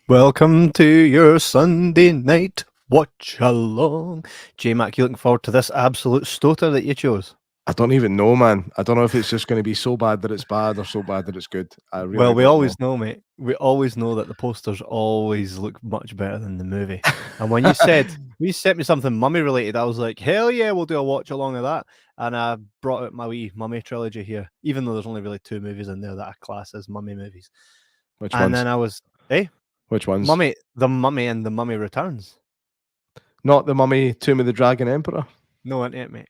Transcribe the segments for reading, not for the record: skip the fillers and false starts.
Welcome to your Sunday night watch along. J-Mac, you looking forward to this absolute stoter that you chose? I don't even know, man. I don't know if it's just going to be so bad that it's bad or so bad that it's good. I really Well, we don't know. always know, mate. We always know that the posters always look much better than the movie. And when you sent me something mummy related, I was like, hell yeah, we'll do a watch along of that. And I brought out my wee mummy trilogy here, even though there's only really 2 movies in there that I class as mummy movies. Which And ones? then I was, Which ones? Mummy, the Mummy and the Mummy Returns. Not the Mummy, Tomb of the Dragon Emperor. No, it ain't, mate.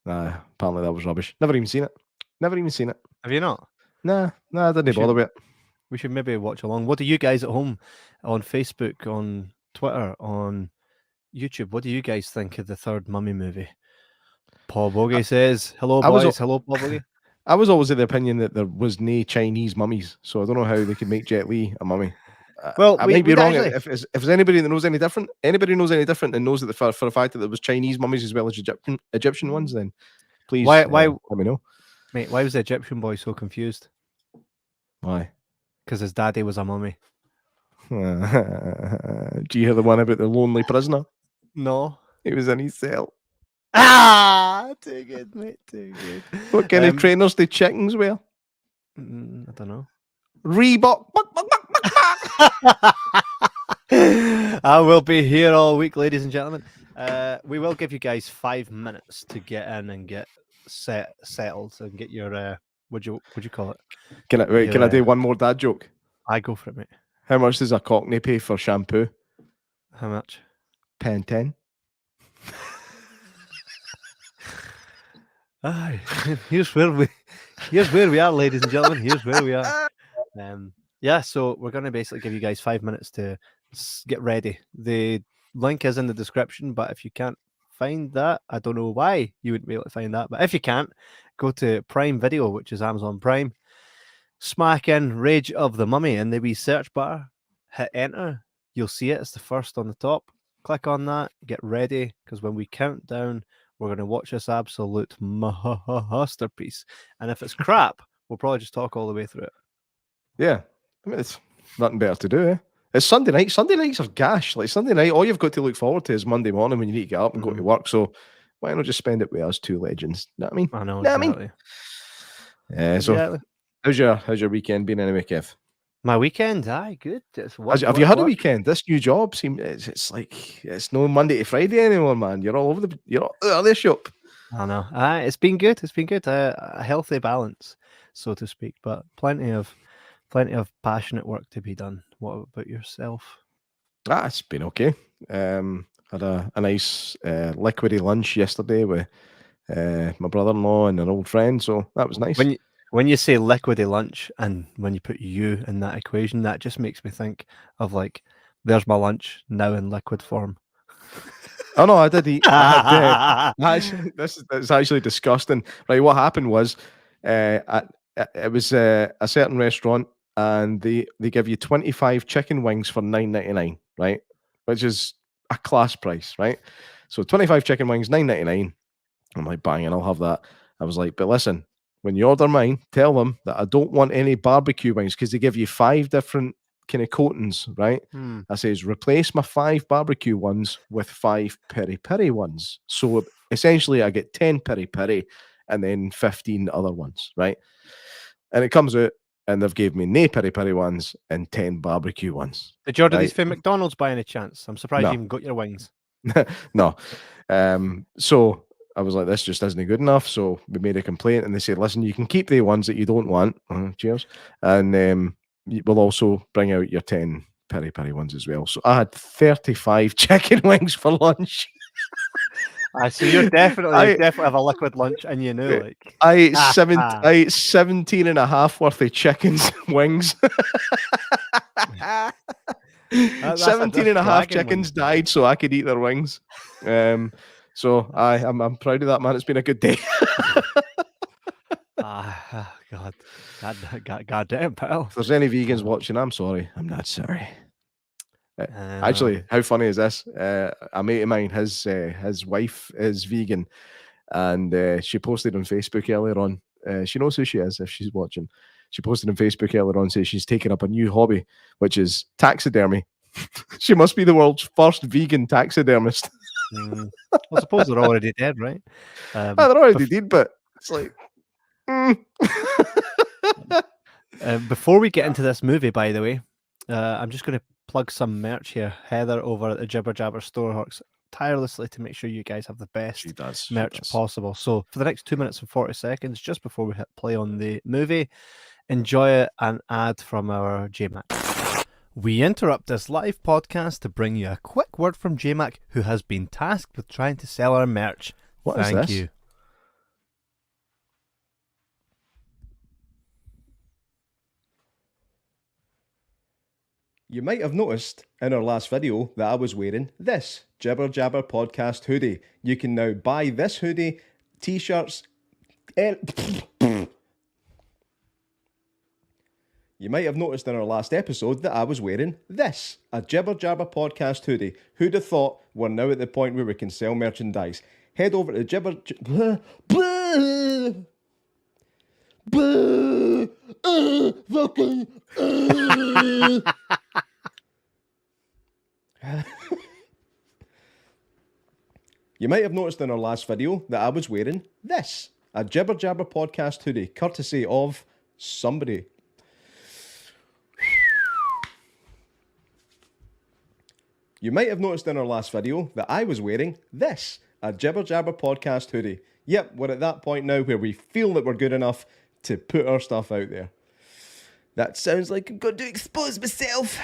Nah, apparently that was rubbish. Never even seen it. Have you not? Nah, I didn't bother with it. We should maybe watch along. What do you guys at home on Facebook, on Twitter, on YouTube, what do you guys think of the third Mummy movie? Paul Bogey says, hello, boys. Hello, Paul Bogey. I was always of the opinion that there was no Chinese mummies, so I don't know how they could make Jet Li a mummy. Well, I might be wrong. If there's anybody that knows any different, and knows that for a fact that there was Chinese mummies as well as Egyptian ones, then please why let me know. Mate, why was the Egyptian boy so confused? Why? Because his daddy was a mummy. Do you hear the one about the lonely prisoner? No. He was in his cell. Too good, mate. Too good. What kind of trainers do chickens wear? I don't know. Reebok. I will be here all week, ladies and gentlemen. We will give you guys 5 minutes to get in and get settled and get your would you call it? Can I do one more dad joke? I go for it, mate. How much does a Cockney pay for shampoo? How much? £10. Aye, here's where we are, ladies and gentlemen. Here's where we are. Yeah, so we're going to basically give you guys 5 minutes to get ready. The link is in the description, but if you can't find that, I don't know why you wouldn't be able to find that. But if you can't, go to Prime Video, which is Amazon Prime. Smack in Rage of the Mummy in the wee search bar. Hit enter. You'll see it. It's the first on the top. Click on that. Get ready, because when we count down, we're going to watch this absolute masterpiece. And if it's crap, we'll probably just talk all the way through it. Yeah. I mean, it's nothing better to do, eh? It's Sunday night. Sunday nights are gash. Like Sunday night, all you've got to look forward to is Monday morning when you need to get up and go to work. So why not just spend it with us two legends? You know what I mean? I know, exactly. So how's your weekend been anyway, Kev? My weekend, good. Have you had a weekend? This new job seems it's like it's no Monday to Friday anymore, man. You're all over the shop. I know. It's been good. It's been good. A healthy balance, so to speak, but plenty of passionate work to be done. What about yourself? It's been okay. Had a nice liquidy lunch yesterday with my brother-in-law and an old friend, so that was nice. When you say liquidy lunch and when you put you in that equation, that just makes me think of like, there's my lunch now in liquid form. Oh no, I did eat. That's actually disgusting. Right, what happened was, it was a certain restaurant, and they give you 25 chicken wings for $9.99, right? Which is a class price, right? So 25 chicken wings, $9.99. I'm like, banging, I'll have that. I was like, but listen, when you order mine, tell them that I don't want any barbecue wings because they give you 5 different kind of coatings, right? I says, replace my 5 barbecue ones with 5 peri-peri ones. So essentially I get 10 peri-peri and then 15 other ones, right? And it comes out and they've gave me no peri-peri ones and 10 barbecue ones. Did you order these from McDonald's by any chance? I'm surprised you even got your wings. No. So I was like, this just isn't good enough. So we made a complaint and they said, listen, you can keep the ones that you don't want. Cheers. And we'll also bring out your 10 peri-peri ones as well. So I had 35 chicken wings for lunch. So you're definitely have a liquid lunch, and you know, like I ate 17 and a half worth of chickens wings. 17 and a half chickens died so I could eat their wings. So I'm proud of that, man. It's been a good day. God damn, pal. If there's any vegans watching, I'm sorry. I'm not sorry. Actually, how funny is this? A mate of mine, his wife is vegan, and she posted on Facebook earlier on. She knows who she is if she's watching. She posted on Facebook earlier on saying she's taken up a new hobby, which is taxidermy. She must be the world's first vegan taxidermist. I suppose they're already dead, right? They're already dead, but it's like. Before we get into this movie, by the way, I'm just going to plug some merch here. Heather over at the Jibber Jabber store works tirelessly to make sure you guys have the best merch possible. So for the next 2 minutes and 40 seconds, just before we hit play on the movie, enjoy an ad from our JMac. We interrupt this live podcast to bring you a quick word from JMac, who has been tasked with trying to sell our merch. Thank you. You might have noticed in our last video that I was wearing this Jibber Jabber podcast hoodie. You can now buy this hoodie, t-shirts. You might have noticed in our last episode that I was wearing this, a Jibber Jabber podcast hoodie. Who'd have thought we're now at the point where we can sell merchandise? Head over to Jibber... You might have noticed in our last video that I was wearing this, a Jibber Jabber podcast hoodie, courtesy of somebody. You might have noticed in our last video that I was wearing this, a Jibber Jabber podcast hoodie. Yep, we're at that point now where we feel that we're good enough to put our stuff out there. That sounds like I'm going to expose myself.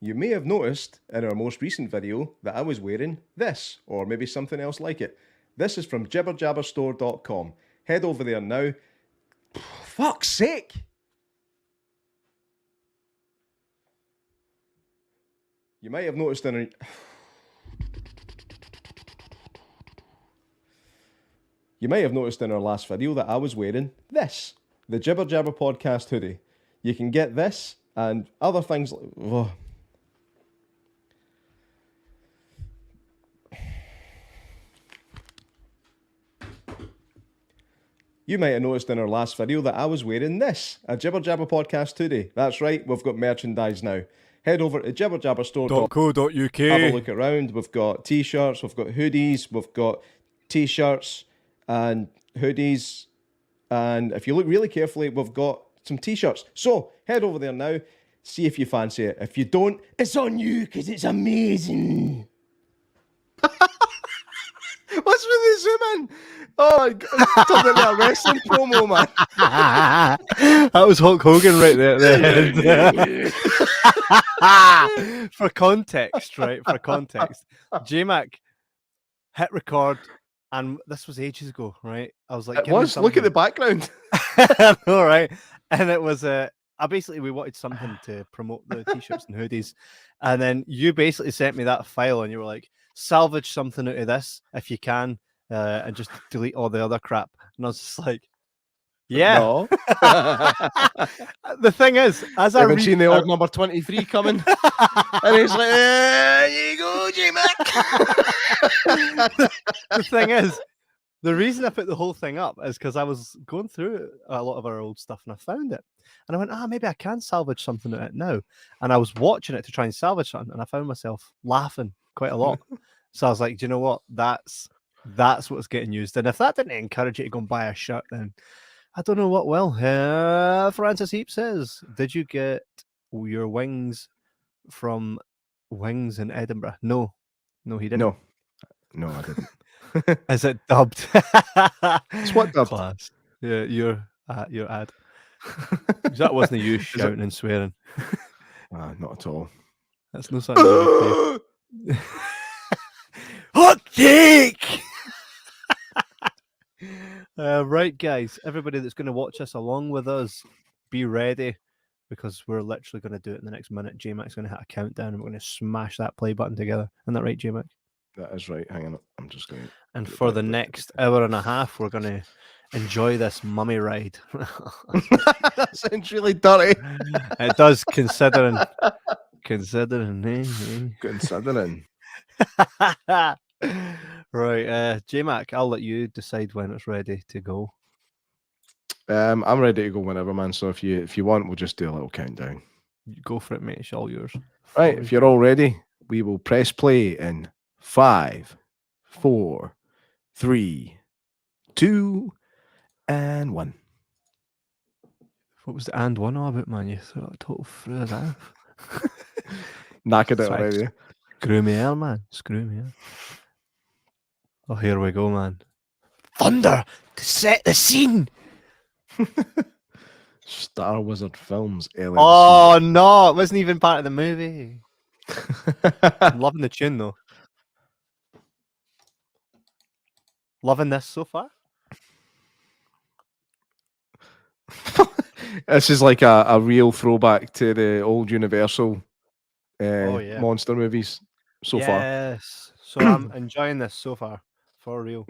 You may have noticed in our most recent video that I was wearing this, or maybe something else like it. This is from jibberjabberstore.com. Head over there now. Fuck's sake! You might have noticed in our... You might have noticed in our last video that I was wearing this, the Jibber Jabber podcast hoodie. You can get this and other things like... Oh. You might have noticed in our last video that I was wearing this, a Jibber Jabber podcast hoodie. That's right, we've got merchandise now. Head over to jibberjabberstore.co.uk. Have a look around. We've got t-shirts, we've got hoodies, we've got t-shirts and hoodies. And if you look really carefully, we've got some t-shirts. So head over there now, see if you fancy it. If you don't, it's on you because it's amazing. What's with the zoom in? Oh my god, it's talking about a wrestling promo, man. That was Hulk Hogan right there at the end. For context, right? For context. JMac hit record, and this was ages ago, right? I was like, it was. Look at the background. All right. And it was basically we wanted something to promote the t-shirts and hoodies. And then you basically sent me that file and you were like, salvage something out of this if you can, and just delete all the other crap. And I was just like, yeah. No. The thing is, as I haven't seen the old number 23 coming, and he's like, there you go, J-Mac. The thing is, the reason I put the whole thing up is because I was going through a lot of our old stuff and I found it. And I went, maybe I can salvage something out of it now. And I was watching it to try and salvage something, and I found myself laughing quite a lot. So I was like, do you know what? That's what's getting used. And if that didn't encourage you to go and buy a shirt, then I don't know what will. Francis Heap says, did you get your wings from Wings in Edinburgh? No, he didn't. No, I didn't. Is it dubbed? It's what dubbed? Class. Yeah, your ad. That wasn't you shouting and swearing. Not at all. That's no sign. Hot take! Right, guys. Everybody that's going to watch this along with us, be ready, because we're literally going to do it in the next minute. J-Mac's going to hit a countdown and we're going to smash that play button together. Isn't that right, J-Mac? That is right. Hang on. I'm just going to... And for the next hour and a half, we're going to enjoy this mummy ride. That sounds really dirty. It does, considering. Considering. Considering. Right, J-Mac, I'll let you decide when it's ready to go. I'm ready to go whenever, man. So if you want, we'll just do a little countdown. Go for it, mate. It's all yours. Right, if you're all ready, we will press play in 5, 4, 3, 2, and 1. What was the and one all about, man? You threw a total threw us off. Knackered it Sorry. already. Screw me out, man. Screw me out. Oh, here we go, man. Thunder to set the scene. Star Wizard Films LLC. Oh no, it wasn't even part of the movie. I'm loving the tune though. Loving this so far. This is like a real throwback to the old Universal Yeah. monster movies so far. Yes. So I'm enjoying this so far. For real.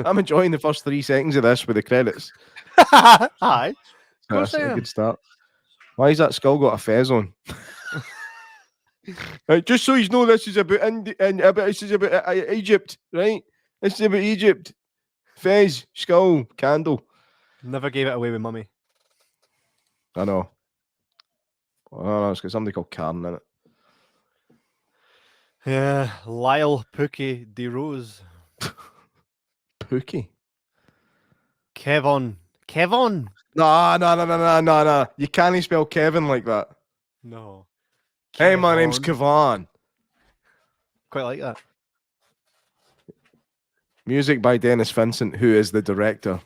I'm enjoying the first 3 seconds of this with the credits. Aye. Of course That's I a am. good start. Why has that skull got a fez on? Just so you know, this is about this is about Egypt, right? This is about Egypt. Fez, skull, candle. Never gave it away with mummy. I know. Oh, it's got somebody called Karen in it. Yeah. Lyle Pookie DeRose. Pookie. Kevon. Kevon? No. You can't spell Kevin like that. No. Hey, my name's Kevon. Kevon. Quite like that. Music by Dennis Vincent, who is the director.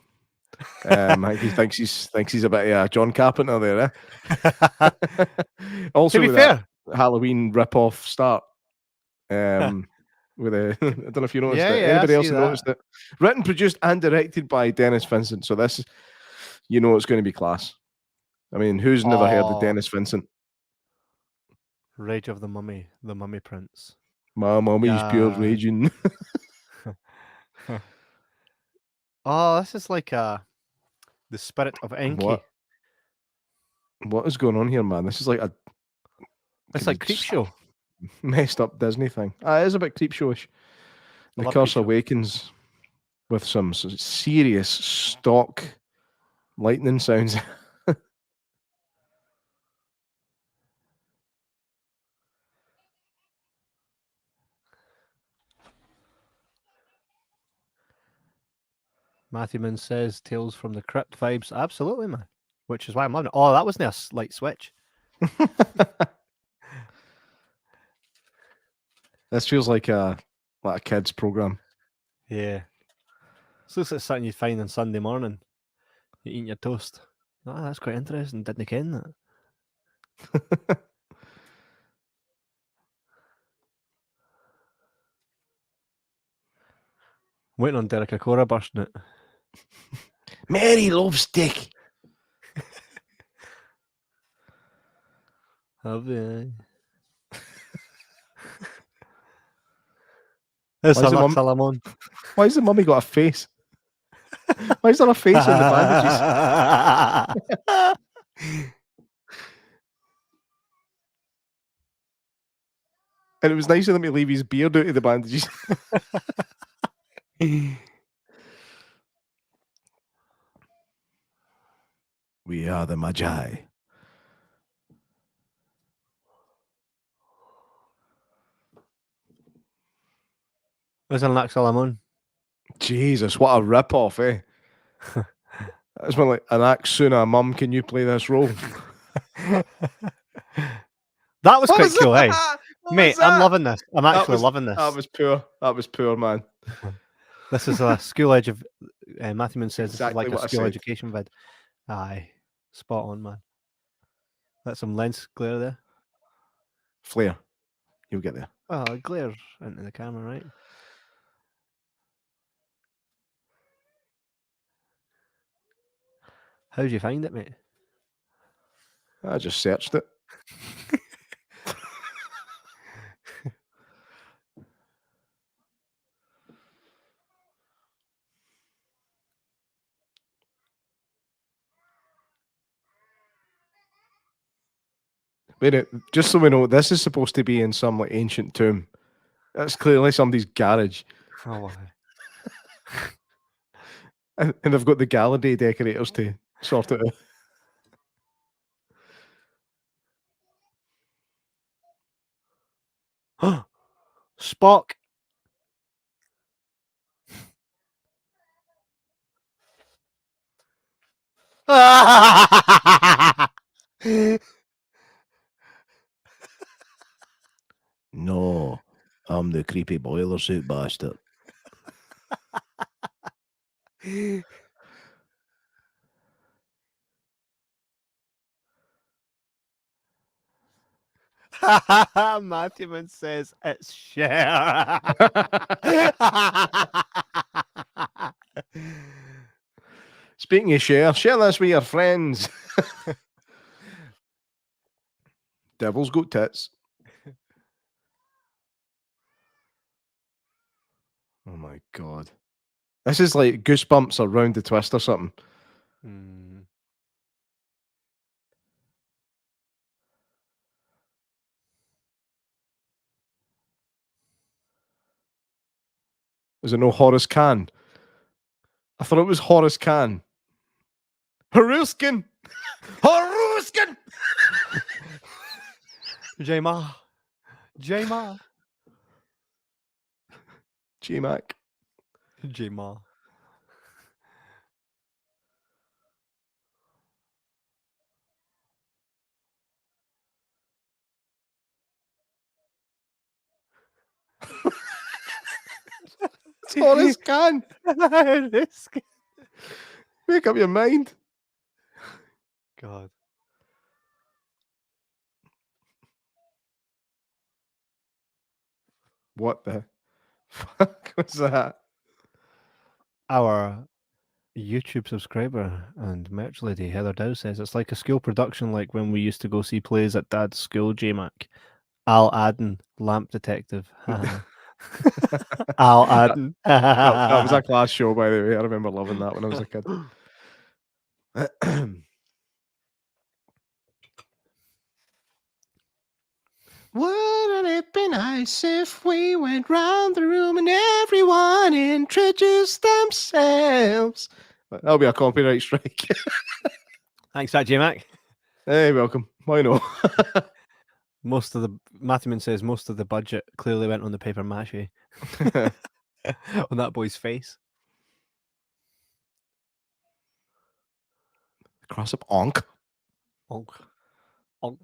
I think he thinks he's a bit of John Carpenter there, eh? Also, To be with fair. that Halloween rip-off start. With a, I don't know if you noticed Yeah, it. yeah, I Anybody else see who noticed it? Written, produced, and directed by Dennis Vincent. So this, you know, it's going to be class. I mean, who's never heard of Dennis Vincent? Rage of the Mummy Prince. My mummy's pure Yeah. raging. Oh, this is like the spirit of Enki. What is going on here, man? This is like It's like Creepshow. Messed up Disney thing. It is a bit Creepshowish. The Curse Awakens with some serious stock lightning sounds. Matthewman says Tales from the Crypt vibes. Absolutely, man. Which is why I'm loving it. Oh, that wasn't a light switch. This feels like a kid's program. Yeah. This looks like something you'd find on Sunday morning. You're eating your toast. Oh, that's quite interesting. Didn't ken that. Waiting on Derek Acora bursting it. Mary loves dick. Have they? It's a Salamon. Why has the mummy got a face? Why is there a face in the bandages? And it was nice of them to leave his beard out of the bandages. We are the Magi. There's an Salamon. Jesus, what a rip-off, eh? That's when like an Axuna, Mum, can you play this role? That was quite cool, eh? Mate, I'm loving this. I'm actually loving this. That was poor. That was poor, man. This is a school Matthewman says exactly this is like a school education vid. Aye. Spot on, man. That's some lens glare there. Flare. You'll get there. Oh, glare into the camera, right? How'd you find it, mate? I just searched it. Wait, just so we know, this is supposed to be in some like ancient tomb. That's clearly somebody's garage, Oh, why? and they've got the gala day decorators to sort it out. Spock. No, I'm the creepy boiler suit bastard. Matthewman says it's share. Speaking of share this with your friends. Devil's got tits. Oh my god. This is like Goosebumps or Round the Twist or something. Is it no Horus-Kan? I thought it was Horus-Kan. Horus-Kan! Horus-Kan! J-Ma. J-Ma. J-Mac. J-Ma. It's Horus-Kan. Horus-Kan. Make up your mind. God. What the fuck was that? Our YouTube subscriber and merch lady Heather Dow says it's like a school production, like when we used to go see plays at Dad's school. J-Mac. Al Adden, lamp detective. Al Adden. That was a class show, by the way. I remember loving that when I was a kid. Wouldn't it be nice if we went round the room and everyone introduced themselves? That'll be a copyright strike. Thanks for that, J-Mac. Hey, welcome. Why not? Matthewman says most of the budget clearly went on the paper mache. On that boy's face. Cross up Onk. Onk. Onk.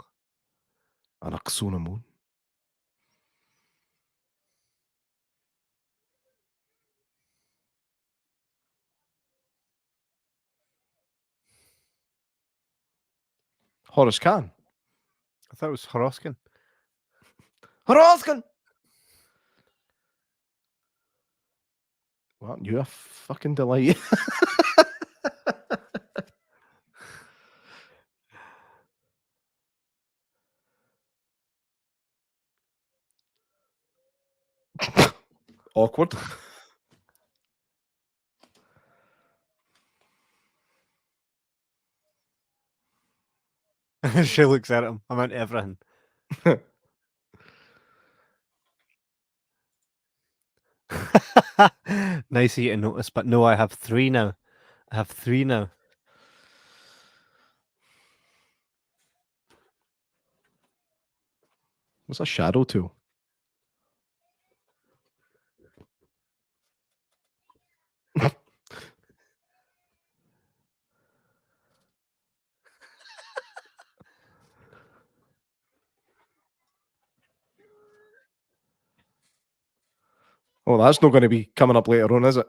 And Aksuna Moon. Horus-Kan. I thought it was Horus-Kan. Horus-Kan! Well, you're a fucking delight. Awkward. She looks at him. I'm into everything. Nice of you to notice, but no, I have 3 now. I have 3 now. What's a shadow tool? Oh, that's not going to be coming up later on, is it?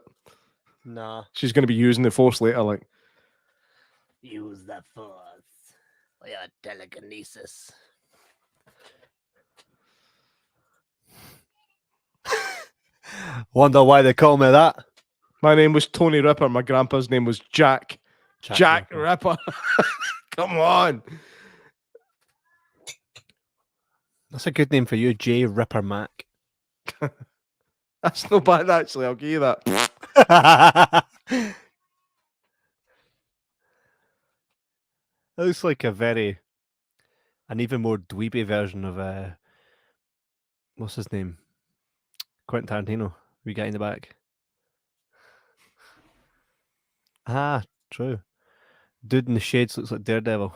Nah. She's going to be using the Force later, like. Use the Force for your telekinesis. Wonder why they call me that. My name was Tony Ripper. My grandpa's name was Jack. Jack Ripper. Come on. That's a good name for you, J. Ripper Mac. That's not bad, actually. I'll give you that. That looks like a an even more dweeby version of what's his name? Quentin Tarantino. We got in the back. Ah, true. Dude in the shades looks like Daredevil.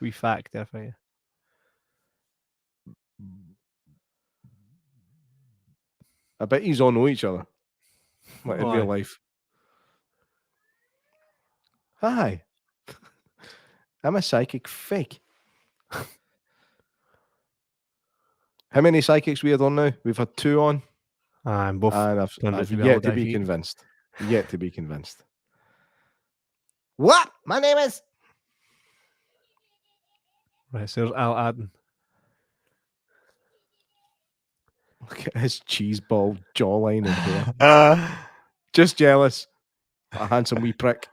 Wee fact there for you. I bet you all know each other, like in real Aye. life. Hi, I'm a psychic fake. How many psychics we had on now? We've had 2 on, And both and turned out I've to be yet to all be heat. convinced. Yet to be convinced. What? My name is. Right, so there's Al Aden. Look at his cheeseball jawline and hair. Just jealous. A handsome wee prick.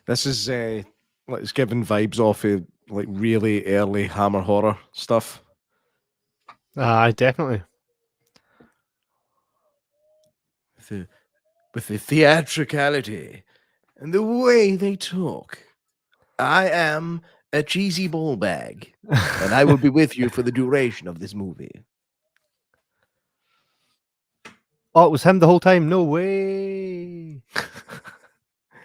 This is like it's giving vibes off of like really early Hammer horror stuff. Aye, definitely. With the theatricality and the way they talk. I am a cheesy ball bag, and I will be with you for the duration of this movie. Oh, it was him the whole time. No way.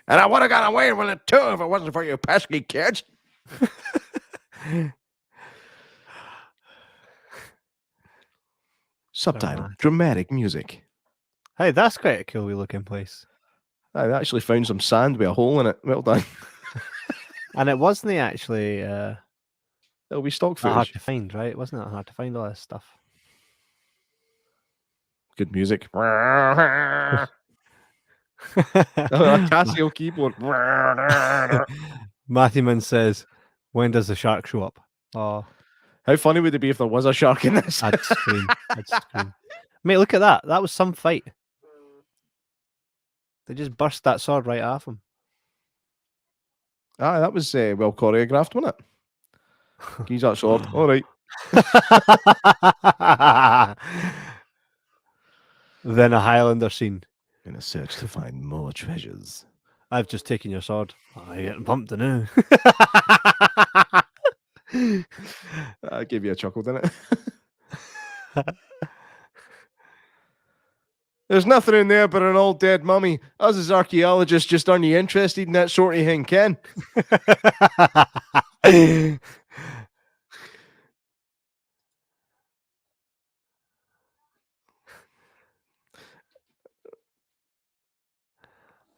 And I would have got away with it too if it wasn't for you pesky kids. Subtitle: dramatic music. Hey, that's quite a cool wee looking place. I actually found some sand with a hole in it. Well done. And it wasn't actually It'll be stock that hard footage. to find, right? Wasn't it hard to find all this stuff? Good music. A Casio keyboard. Matthewman says, "When does the shark show up?" Oh, How funny would it be if there was a shark in this? I'd scream. I'd scream. Mate, look at that. That was some fight. They just burst that sword right off him. Ah, that was well choreographed, wasn't it? Use that sword. All right. Then a Highlander scene. In a search to find more treasures. I've just taken your sword. I getting pumped now. I gave you a chuckle, didn't it? There's nothing in there but an old dead mummy. Us as archaeologists just aren't you interested in that sort of thing, Ken?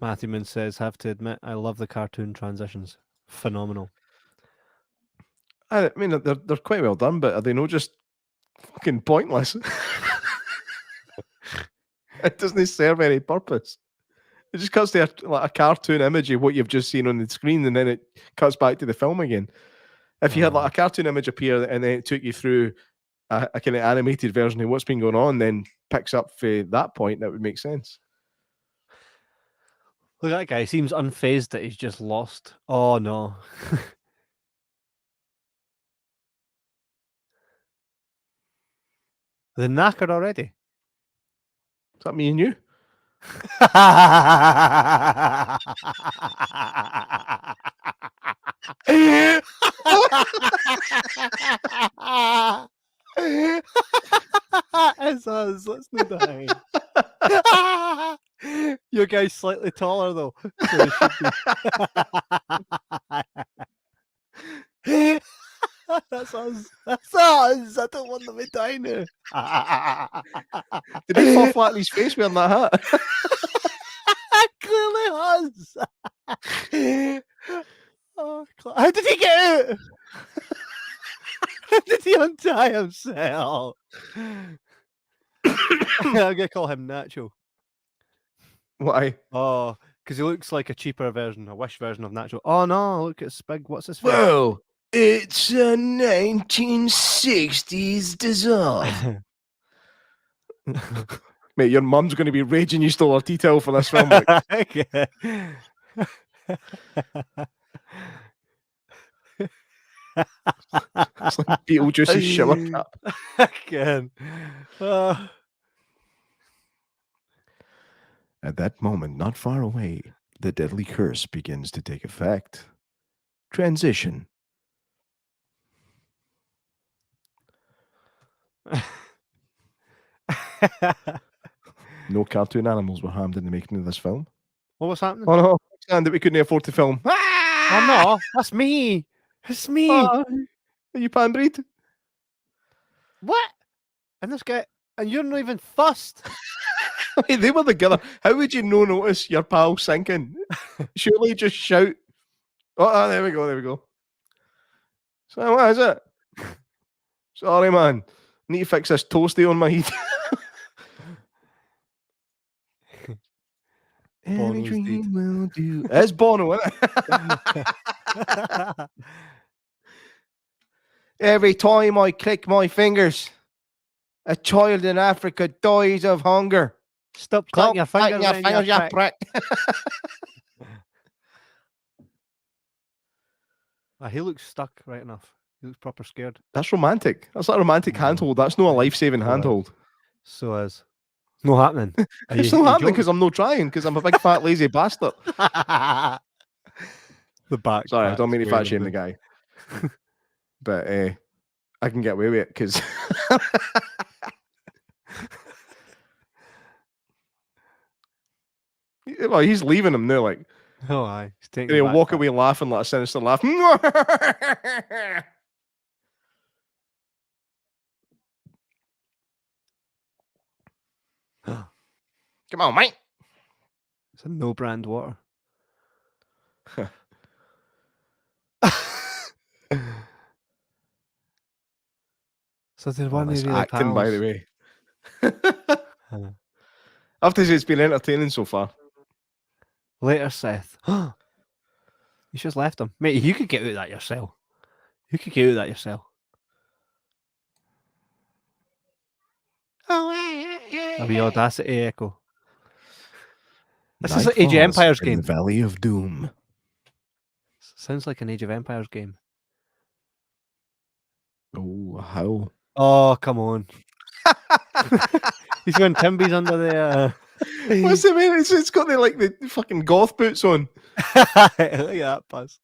Matthewman says, have to admit, I love the cartoon transitions. Phenomenal. I mean, they're quite well done, but are they not just fucking pointless? It doesn't serve any purpose. It just cuts to a cartoon image of what you've just seen on the screen, and then it cuts back to the film again. If you had like a cartoon image appear and then it took you through a kind of animated version of what's been going on, then picks up for that point, that would make sense. Look at that guy. He seems unfazed that he's just lost. Oh, no. They're knackered already. Is that me and you? It's us. Let's not die. Your guy's slightly taller though. So he should be. That's us. That's us. I don't want them to die now. Did he fall flat in his face wearing that hat? Clearly has. Oh, how did he get out? How did he untie himself? I'm gonna call him Nacho. Why? Oh, because he looks like a cheaper version, a Wish version of Nacho. Oh no, look at Spig. What's his face? Whoa, it's a 1960s dessert. Mate, your mum's going to be raging you stole her tea towel for this film. Like. Okay. It's like Beetlejuice's shower cap. Again. At that moment, not far away, the deadly curse begins to take effect. Transition. No cartoon animals were harmed in the making of this film. What was happening? Oh no, and that we couldn't afford to film. Oh no, that's me. It's me. Are you pan-breed? What? And this guy, and you're not even fussed. Hey, they were together. How would you no notice your pal sinking? Surely just shout. Oh, there we go, there we go. So what is it? Sorry, man. Need to fix this toasty on my heat. Any dream will do. It's Bono, isn't it? Every time I click my fingers, a child in Africa dies of hunger. Stop clicking your fingers, you prick. He looks stuck right enough. He looks proper scared. That's romantic. That's like a romantic handhold. That's not a life-saving handhold. So is. It's not happening. It's not happening because I'm not trying, because I'm a big fat lazy bastard. The back. Sorry, I don't mean to fat shame the guy. But I can get away with it because well, he's leaving him now. Like, oh, aye. He's taking. He'll walk away laughing like a sinister laugh. Come on, mate. It's a no brand water. So they one really acting, pals. by the way. I have to say it's been entertaining so far. Later, Seth. You just left him. Mate, you could get out of that yourself. You could get out of that yourself. Of the Audacity echo. This is like Age of Empires game. The Valley of Doom. Sounds like an Age of Empires game. Oh, how? Oh, come on. He's going Timbies under there. What's it mean? It's got the fucking goth boots on. Look at that buzz.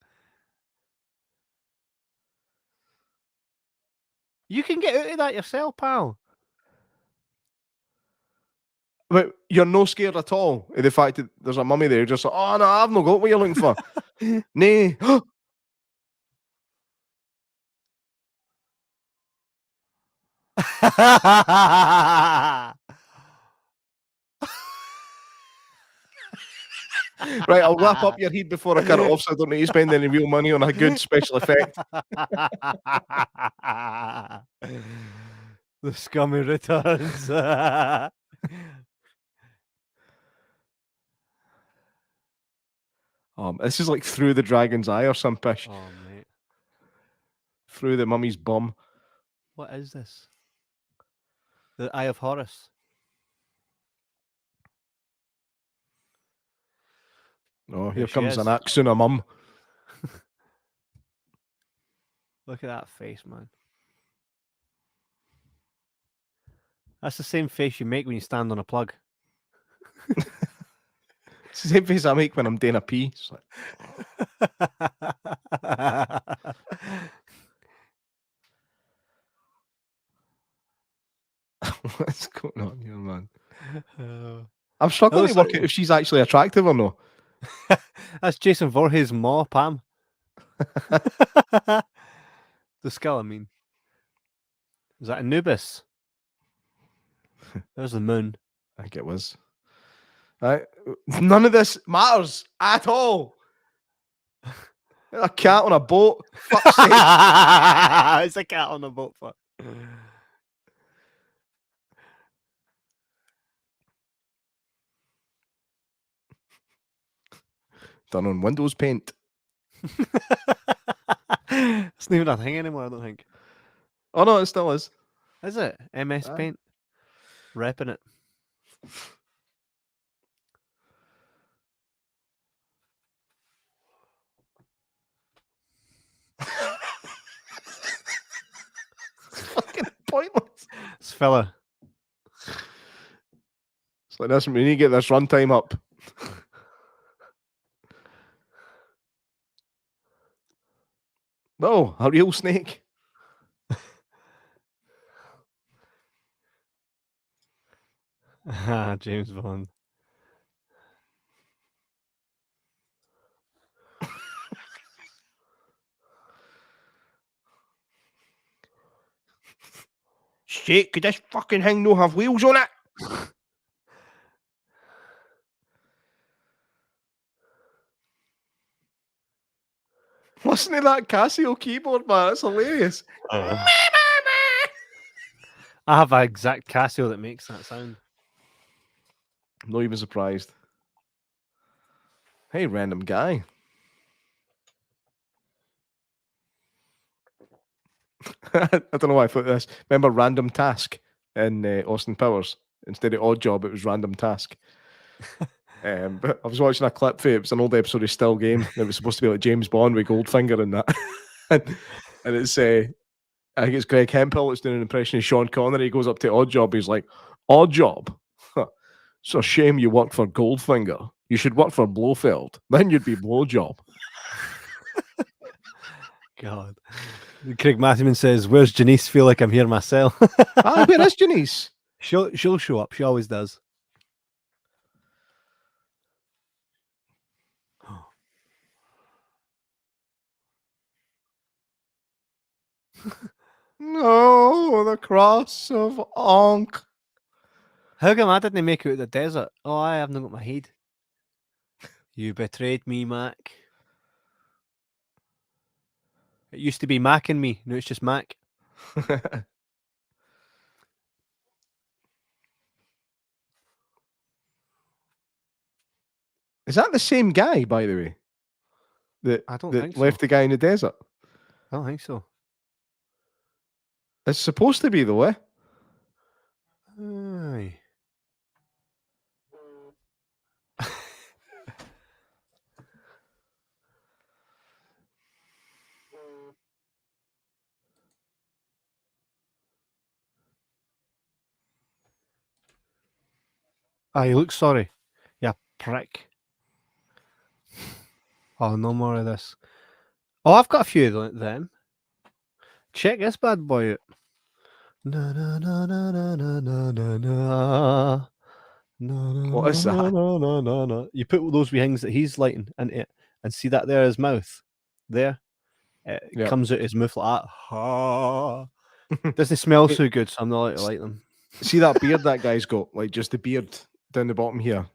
You can get out of that yourself, pal. But you're no scared at all of the fact that there's a mummy there. You're just like, oh no, I've not got what you're looking for. Nay. Right, I'll wrap up your heat before I cut it off so I don't need to spend any real money on a good special effect. The scummy returns. This is like through the dragon's eye or some pish. Oh, mate. Through the mummy's bum. What is this? The Eye of Horus. Oh, here comes an Aksuna mum. Look at that face, man. That's the same face you make when you stand on a plug. It's the same face I make when I'm doing a pee. It's like... What's going on here, man? I'm struggling to work out if she's actually attractive or not. That's Jason Voorhees' maw, Pam. The skull, I mean. Is that Anubis? There's the moon. I think it was. Right. None of this matters at all. A cat on a boat. Fuck's sake. It's a cat on a boat. Fuck. Done on Windows Paint. It's not even a thing anymore, I don't think. Oh no, it still is. Is it? MS Paint? repping it. Fucking pointless. This fella. It's like this. We need to get this runtime up. No, a real snake. James Bond. Shit, could this fucking thing no have wheels on it? Listen to that Casio keyboard, man. That's hilarious. I have an exact Casio that makes that sound. I'm not even surprised. Hey, random guy. I don't know why I thought this. Remember Random Task in Austin Powers? Instead of Odd Job, it was Random Task. But I was watching a clip for it. It was an old episode of Still Game. It was supposed to be like James Bond with Goldfinger and that. and it's I think it's Greg Hemphill that's doing an impression of Sean Connery. He goes up to Odd Job. He's like, Odd Job? Huh. It's a shame you work for Goldfinger. You should work for Blofeld. Then you'd be Blowjob. God. Craig Matthewman says, "Where's Janice? Feel like I'm here myself." Where is Janice? She'll show up. She always does. No, the cross of Ankh. How come I didn't make it out of the desert? Oh, I haven't got my head. You betrayed me, Mac. It used to be Mac and me. Now it's just Mac. Is that the same guy, by the way? I don't that think so. left the guy in the desert? I don't think so. It's supposed to be, though, eh? Aye. You look sorry. Yeah, prick. Oh, no more of this. Oh, I've got a few of them. Check this bad boy out. Na na na na na na na na na. What is that? No. You put those wee things that he's lighting into it, and see that there his mouth. There. It Yep. comes out his mouth like that. Ha. Doesn't smell so good, so I'm not allowed to light them. See that beard that guy's got? Like just the beard down the bottom here.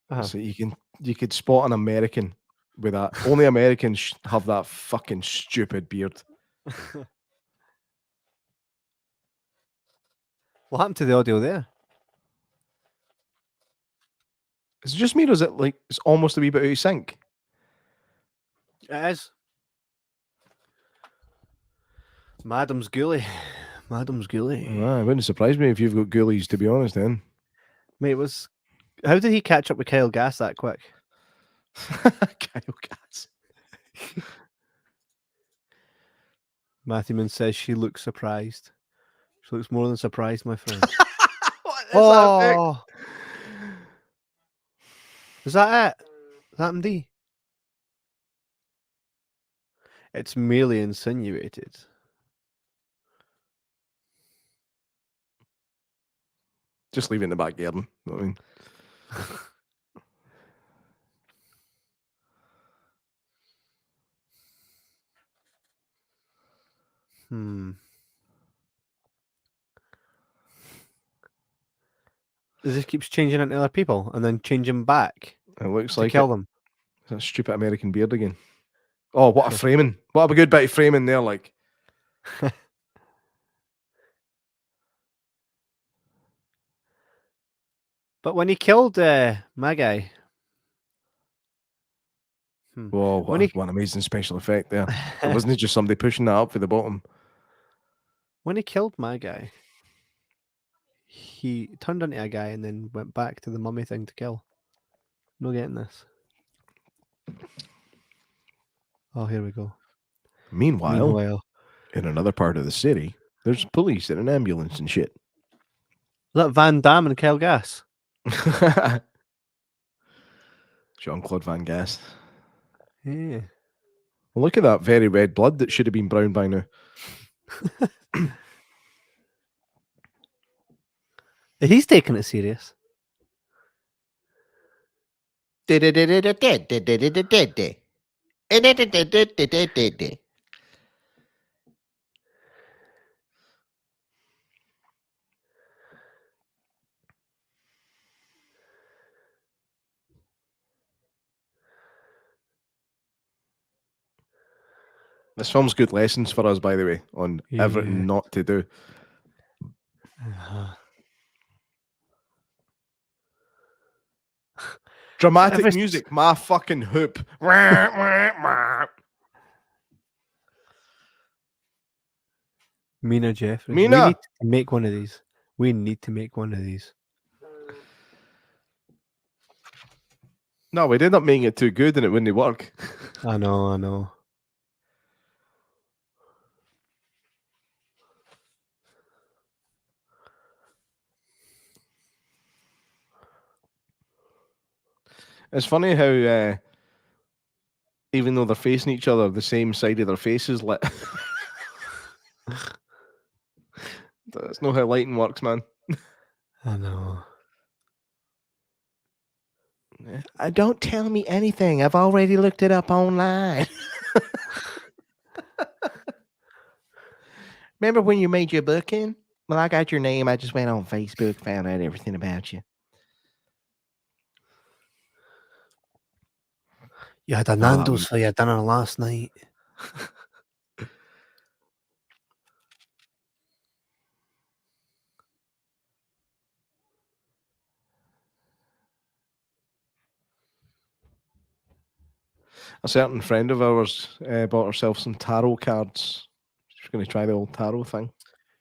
Uh-huh. So you could spot an American with that. Only Americans have that fucking stupid beard. What happened to the audio there? Is it just me, or is it like it's almost a wee bit out of sync? It is. Madam's Ghoulie. Madam's Ghoulie. It wouldn't surprise me if you've got ghoulies, to be honest, then. Mate, how did he catch up with Kyle Gass that quick? Kyle Gass. Matthewman says she looks surprised. She looks more than surprised, my friend. What is that? Is that it? Is that MD? It's merely insinuated. Just leave it in the back garden. You know what I mean? This keeps changing into other people and then changing back. It looks to like kill them. It's a stupid American beard again. Oh, what a framing. What a good bit of framing there, like. But when he killed my guy. Whoa, what an amazing special effect there. It wasn't just somebody pushing that up for the bottom. When he killed my guy, he turned into a guy and then went back to the mummy thing to kill. No getting this. Oh, here we go. Meanwhile, in another part of the city, there's police and an ambulance and shit. Is that Van Damme and Kyle Gass? Jean-Claude Van Gass. Yeah. Well, look at that very red blood that should have been brown by now. He's taking it serious. This film's good lessons for us, by the way, on Yeah. everything not to do. Dramatic music, my fucking hoop. Mina Jeffrey. Mina! We need to make one of these. We need to make one of these. No, we'd end up making it too good and it wouldn't work. I know. It's funny how, even though they're facing each other, the same side of their face is lit. That's not how lighting works, man. I know. Don't tell me anything. I've already looked it up online. Remember when you made your booking? Well, I got your name. I just went on Facebook, found out everything about you. You had a Nando's for your dinner last night. A certain friend of ours bought herself some tarot cards. She's going to try the old tarot thing.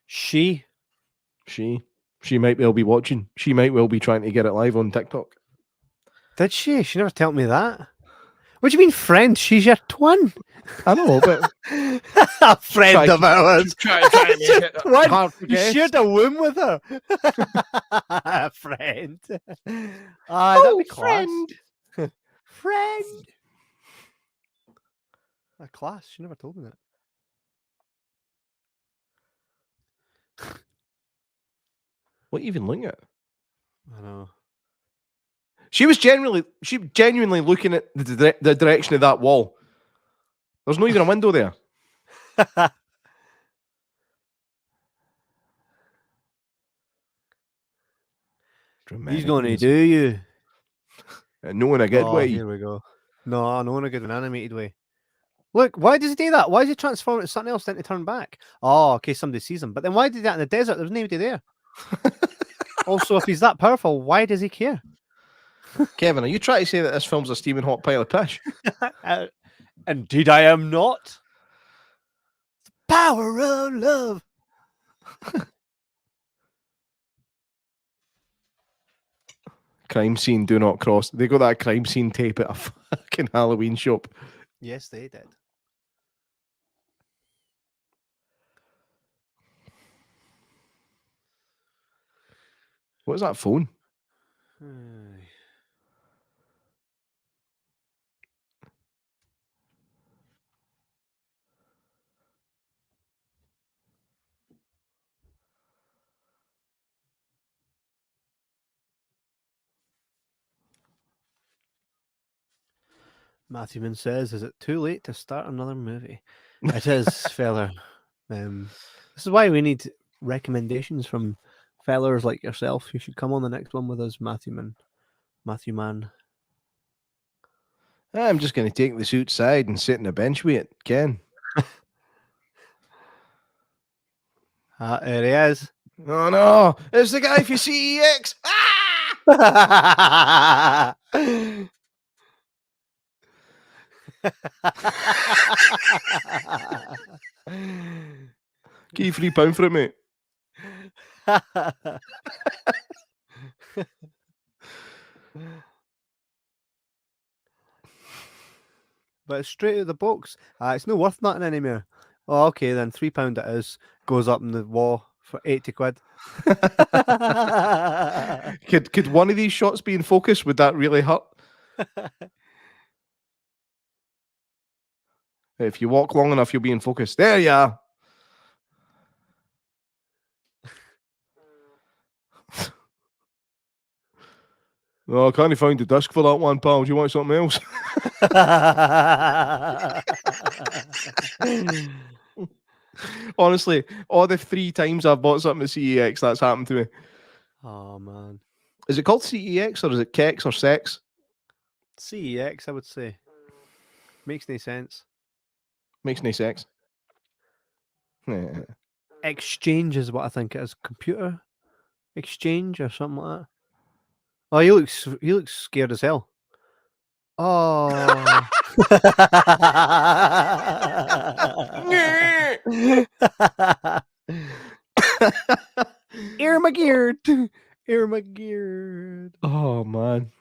She might well be watching. She might well be trying to get it live on TikTok. Did she? She never told me that. What do you mean, friend? She's your twin. I know, but a friend of ours. You shared a womb with her. Friend. That'd be class. Friend. A class. She never told me that. What are you even looking at? I know. She genuinely looking at the direction of that wall. There's not even a window there. He's going to do you. No, in a good way. Here we go. No, in a good and animated way. Look, why does he do that? Why does he transform into something else then to turn back? Oh, okay, somebody sees him. But then why did that in the desert? There's nobody there. Also, if he's that powerful, why does he care? Kevin, are you trying to say that this film's a steaming hot pile of pish? Indeed, I am not. The power of love. Crime scene, do not cross. They got that crime scene tape at a fucking Halloween shop. Yes, they did. What is that phone? Matthewman says, is it too late to start another movie? It is, fella. This is why we need recommendations from fellers like yourself. You should come on the next one with us, Matthewman. I'm just going to take this outside and sit on a bench with it, Ken. There he is. Oh no, it's the guy for CEX. Ah! Give you £3 for it, mate. But it's straight out of the box. It's no worth nothing anymore. Oh, okay, then £3 it is. Goes up in the wall for 80 quid. Could one of these shots be in focus? Would that really hurt? If you walk long enough, you'll be in focus. There you are. Oh, I can't find the disc for that one, pal. Do you want something else? Honestly, all the 3 times I've bought something at CEX, that's happened to me. Oh, man. Is it called CEX or is it Kex or Sex? CEX, I would say. Makes no sense. Makes no sense. Exchange is what I think it is. Computer exchange or something like that. Oh, he looks scared as hell. Oh. Irmageared. Irmageared. Oh, man.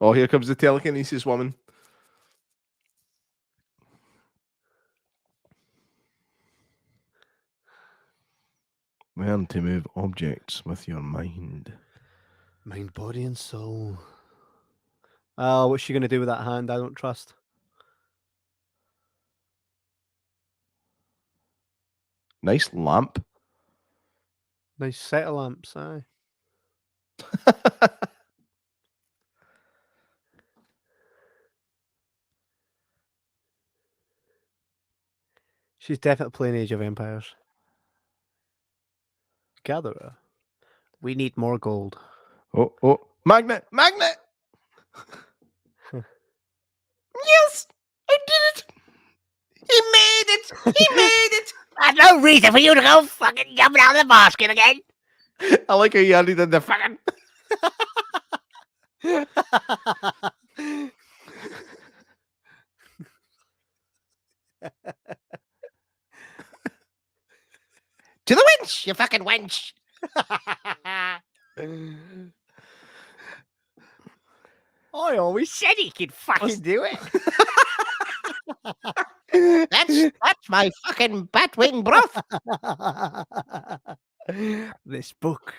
Oh, here comes the telekinesis woman. Learn to move objects with your mind. Mind, body, and soul. Oh, what's she going to do with that hand? I don't trust. Nice lamp. Nice set of lamps, aye. She's definitely playing Age of Empires. Gatherer. We need more gold. Oh. Magnet! Magnet! Yes! I did it! He made it! He made it! There's no reason for you to go fucking jumping out of the basket again. I like how you already did the fucking... To the winch, you fucking wench. I always said he could fucking do it. That's my fucking batwing broth. This book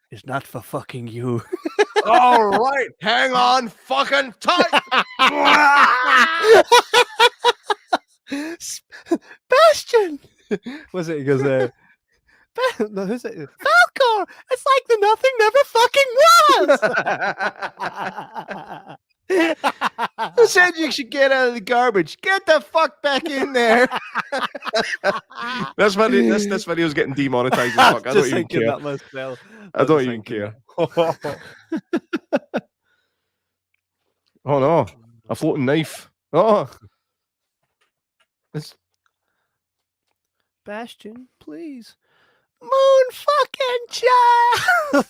is not for fucking you. All right, hang on fucking tight! Bastion! Was it? He goes, no, who's it? Falcor! It's like the nothing never fucking was! Who said you should get out of the garbage? Get the fuck back in there! This video's getting demonetized as fuck. I don't even care. That myself. I don't even care. Oh no, a floating knife. Oh. It's... Bastion, please. Moon fucking child!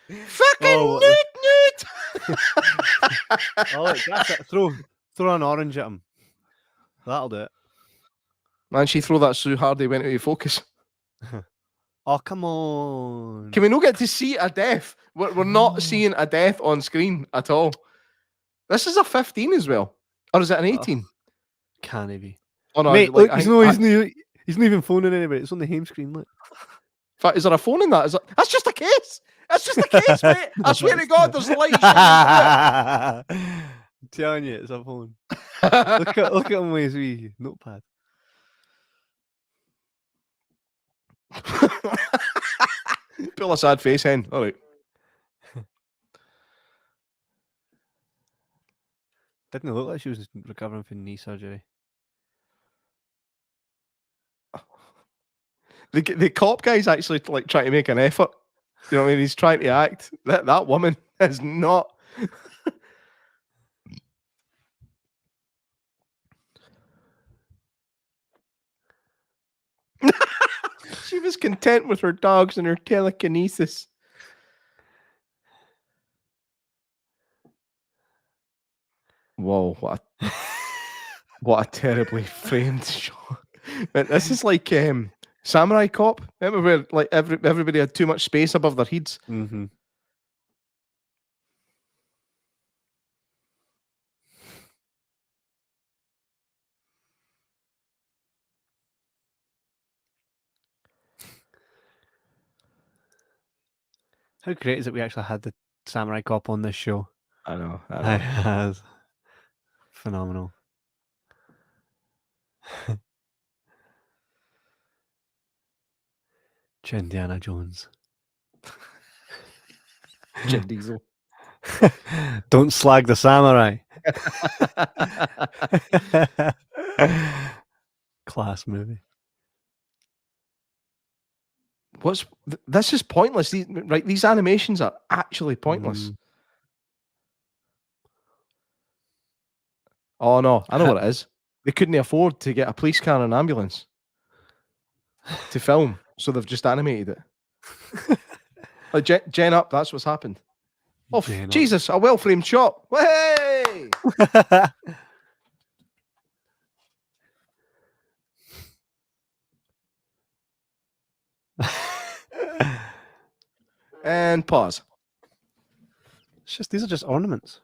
Fucking newt! Oh, look, that's it. Throw an orange at him. That'll do it. Man, she threw that so hard they went out of focus. Oh, come on. Can we not get to see a death? We're not seeing a death on screen at all. This is a 15 as well. Or is it an 18? Can't he be? Oh, no, Mate, like, look, he's not even phoning anybody. It's on the home screen, look. In fact, is there a phone in that? That's just a case. That's just a case, mate. I swear to God, there's light shining through it. I'm telling you, it's a phone. look at him with his wee notepad. Pull a sad face, hen. All right. Didn't it look like she was recovering from knee surgery? The cop guy's actually like trying to make an effort. You know what I mean? He's trying to act. That woman is not. She was content with her dogs and her telekinesis. Whoa, what a terribly framed shot. This is like Samurai Cop. Remember where like everybody had too much space above their heads? Mm-hmm. How great is it we actually had the Samurai Cop on this show? I know. That's phenomenal. Indiana Jones. Jim Diesel. Don't slag the samurai. Class movie. This is pointless. These animations are actually pointless. Mhm. Oh no, I know what it is. They couldn't afford to get a police car and an ambulance to film, so they've just animated it. Like Gen Up, that's what's happened. Oh Gen Up. Jesus, a well-framed shot. Hey! And pause. It's just these are just ornaments.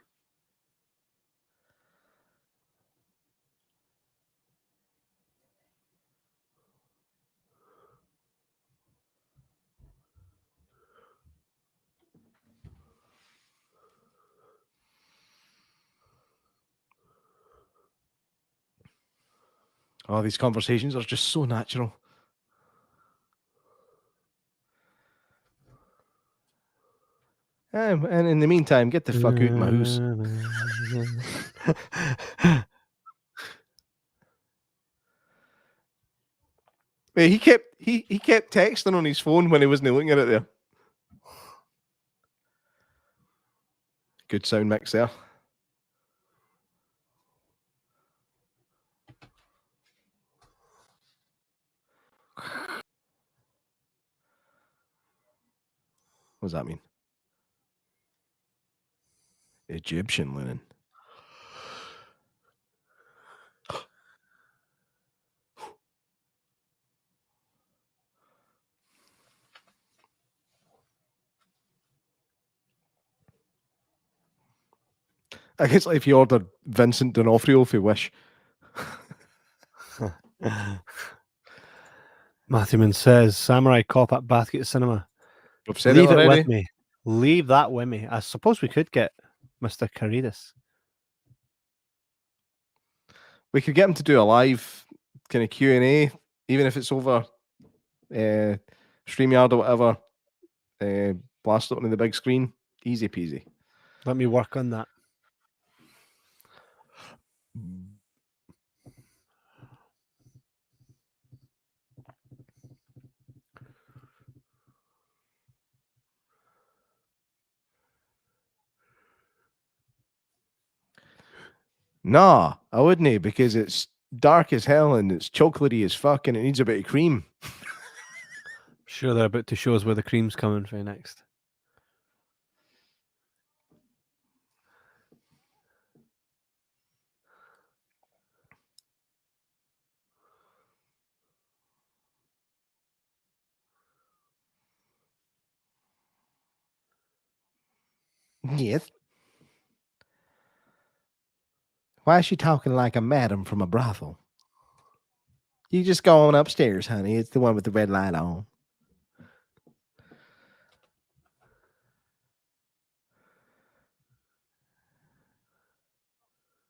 Oh, these conversations are just so natural. And in the meantime, get the fuck out of my house. Hey, he kept texting on his phone when he wasn't looking at it there. Good sound mix there. What does that mean? Egyptian linen. I guess like if you ordered Vincent D'Onofrio for Wish. Matthewman says Samurai Cop at Bathgate Cinema. We've said Leave it it already. with me. Leave that with me. I suppose we could get Mr. Caritas. We could get him to do a live kind of Q&A, even if it's over StreamYard or whatever. Blast it onto the big screen. Easy peasy. Let me work on that. Nah, I wouldn't, because it's dark as hell and it's chocolatey as fuck and it needs a bit of cream. Sure, they're about to show us where the cream's coming from next. Yes. Why is she talking like a madam from a brothel? You just go on upstairs, honey. It's the one with the red light on.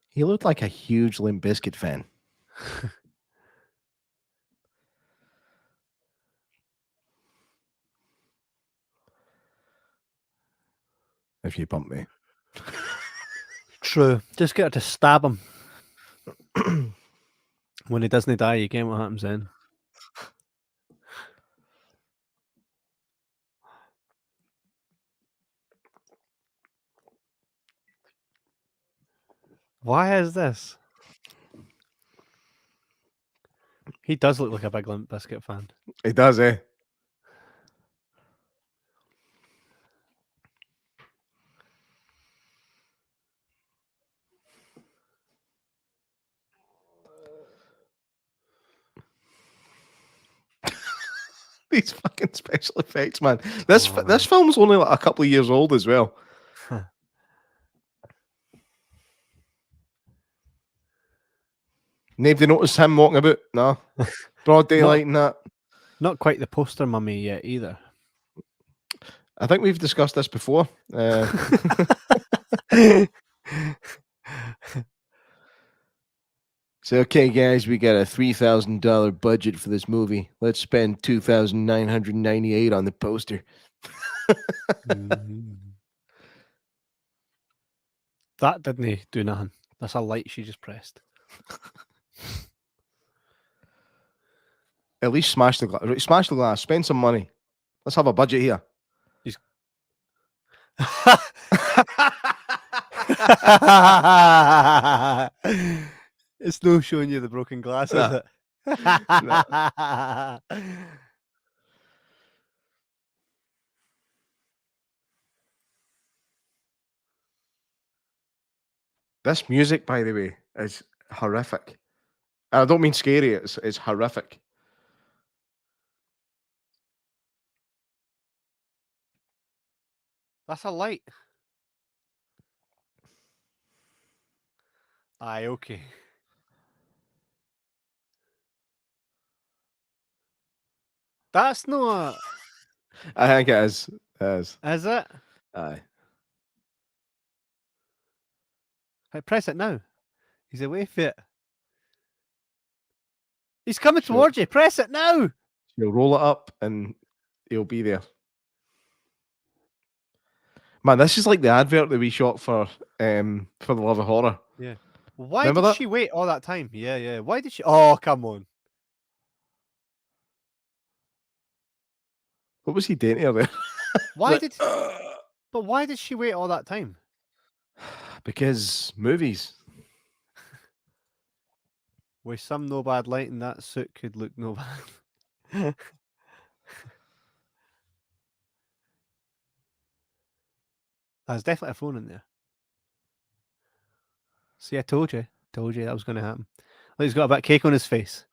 He looked like a huge Limp Bizkit fan. If you bump me. True. Just get her to stab him. When he doesn't die, you get what happens then. Why is this? He does look like a big Limp Bizkit fan. He does, eh? These fucking special effects, man. This film's only like a couple of years old as well. Nobody noticed him walking about? No. Broad daylight and that. Not quite the poster mummy yet either. I think we've discussed this before. So, okay, guys, we got a $3,000 budget for this movie. Let's spend $2,998 on the poster. That didn't do nothing. That's a light she just pressed. At least smash the glass. Right, smash the glass. Spend some money. Let's have a budget here. It's no showing you the broken glass, is it? This music, by the way, is horrific. And I don't mean scary. It's horrific. That's a light. Aye, okay. That's not. I think it is. It is. Is it? Aye. Right, press it now. He's away from it. He's coming Sure. towards you. Press it now. You'll roll it up and he'll be there. Man, this is like the advert that we shot for the Love of Horror. Yeah. Why Remember did that? she wait all that time? Yeah, yeah. Why did she? Oh, come on. What was he doing to her there? Why Like, did? But why did she wait all that time? Because movies. With some no bad lighting, that suit could look no bad. There's definitely a phone in there. See, I told you that was going to happen. Look, he's got a bit of cake on his face.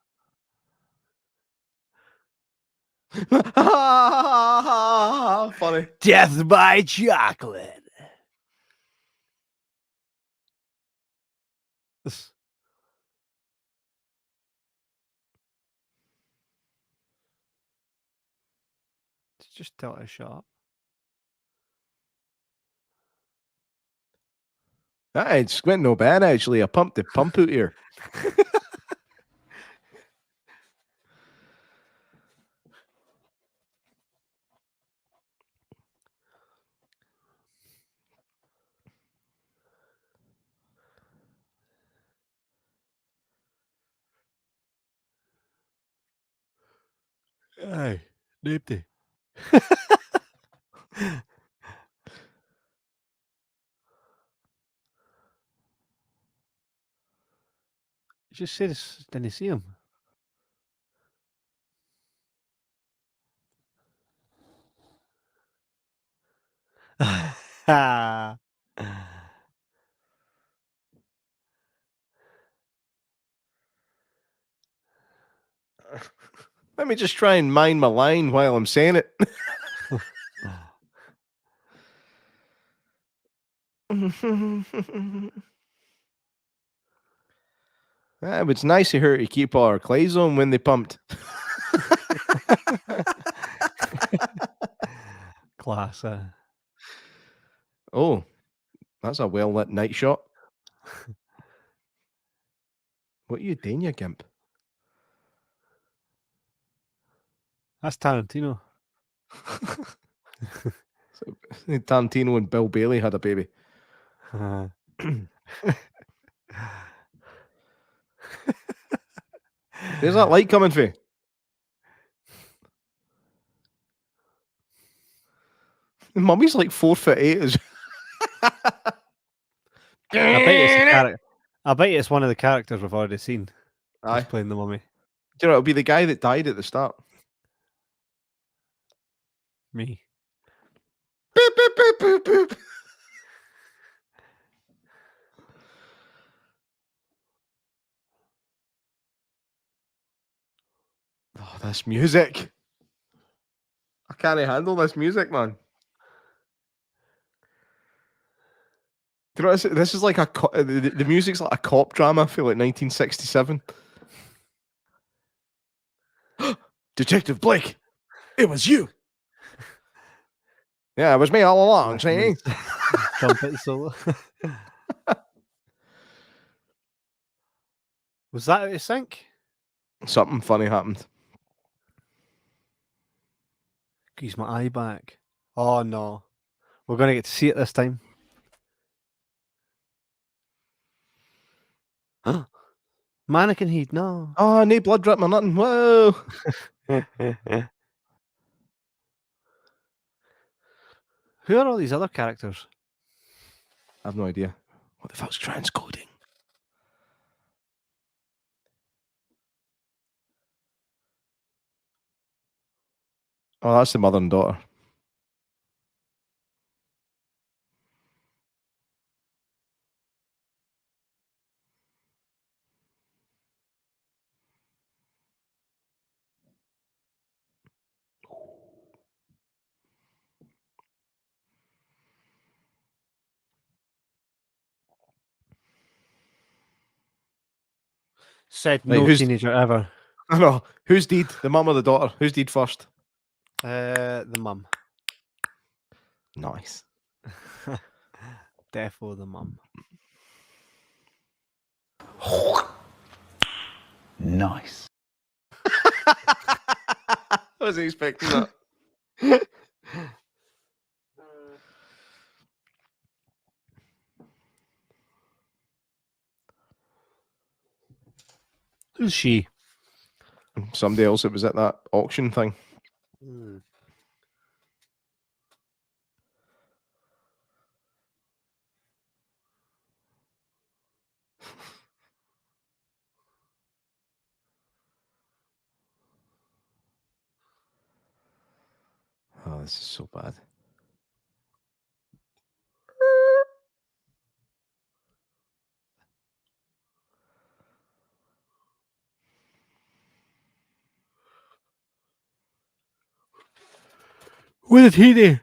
Funny. Death by chocolate. Just tell it to shut up. It's went no bad actually. I pumped the pump out here. Aye, nobody. You just said this, didn't see him. Let me just try and mind my line while I'm saying it. It's nice of her to keep all her clothes on when they pumped. Class. Oh, that's a well lit night shot. What are you doing, you gimp? That's Tarantino. So, Tarantino and Bill Bailey had a baby. There's that light coming for. Mummy's like 4'8". I bet you it's one of the characters we've already seen. Aye. He's playing the mummy. Do you know, it'll be the guy that died at the start. Me. Boop, boop, boop, boop, boop. Oh, this music. can't handle this music, man. Do you know what this is like the music's like a cop drama. I feel like 1967. Detective Blake, it was you. Yeah, it was me all along. See? Trumpet solo. Was that out of sync? Something funny happened. Use my eye back. Oh no. We're gonna get to see it this time. Mannequin heat, no. Oh, no blood drip or nothing. Whoa. Who are all these other characters? I have no idea. What the fuck's transcoding? Oh, that's the mother and daughter. Said Right, no who's- teenager ever. I know. Who's deed? The mum or the daughter? Who's deed first? The mum. Nice. Defo the mum. Nice. I wasn't expecting that. Who's she? Somebody else that was at that auction thing. Oh, this is so bad. What did he do?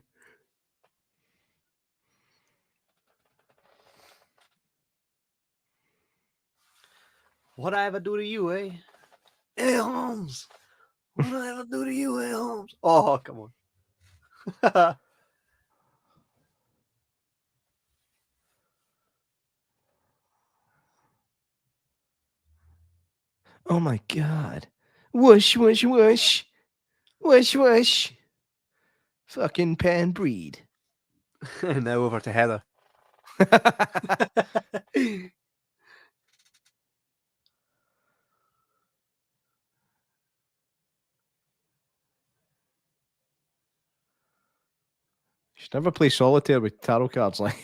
What I ever do to you, eh? Hey, Holmes. What did I ever do to you, eh, Holmes? Oh, come on. Oh my god. Whoosh, whoosh, whoosh. Whoosh, whoosh. Fucking pan breed. Now over to Heather. Should never play solitaire with tarot cards like.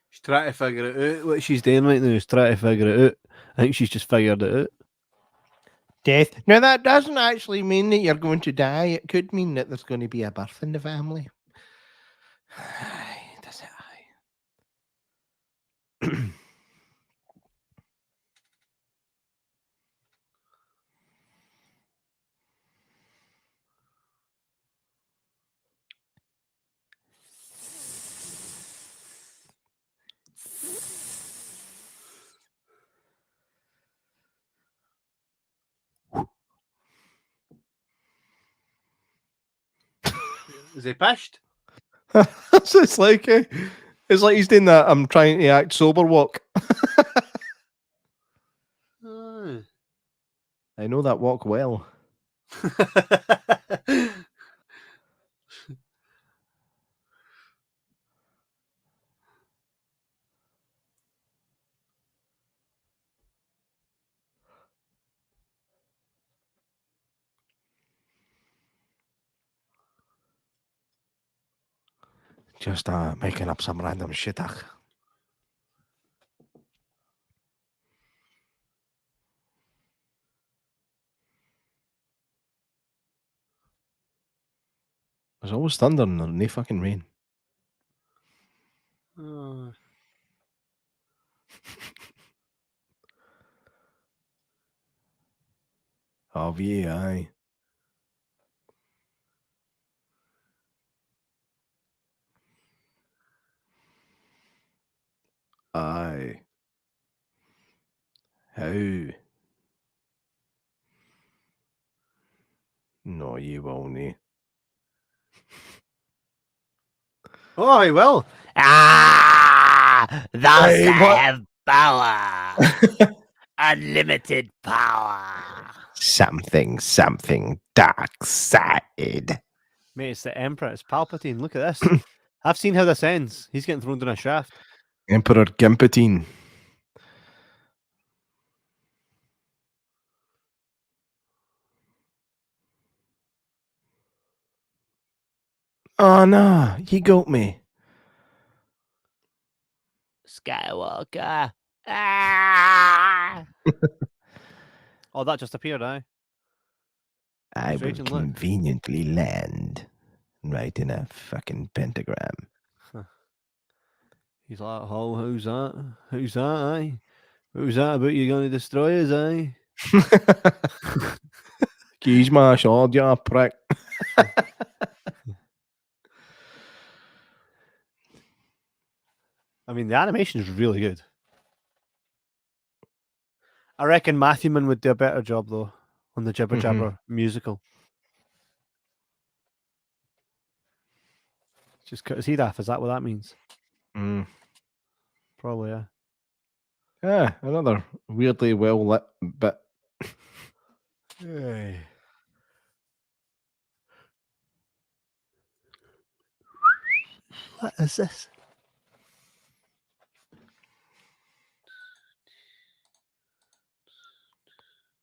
She's trying to figure it out. What she's doing right now is trying to figure it out. I think she's just figured it out. Death. Now that doesn't actually mean that you're going to die. It could mean that there's going to be a birth in the family. Aye, does it? Aye. Is he pissed? So it's like he's doing that I'm trying to act sober walk. Oh. I know that walk well. Just making up some random shit. There's always thunder and there's no fucking rain. Oh. Have ye, aye. Aye. How? No, ye won't. Oh, he will. Ah, thus Hey, I what? have power. Unlimited power. Something dark side. Mate, it's the Emperor. It's Palpatine. Look at this. I've seen how this ends. He's getting thrown down a shaft. Emperor Gimpatine. Oh no, he got me. Skywalker. Ah. Oh, that just appeared, aye. I He's will raging, look. conveniently land right in a fucking pentagram. He's like, oh, who's that? Who's that, aye? Who's that about you going to destroy us, aye? Keys my sword, you prick. I mean, the animation is really good. I reckon Matthewman would do a better job, though, on the Jibber Jabber musical. Just cut his head off. Is that what that means? Mm. Probably, yeah. Yeah, another weirdly well lit bit. Hey. What is this?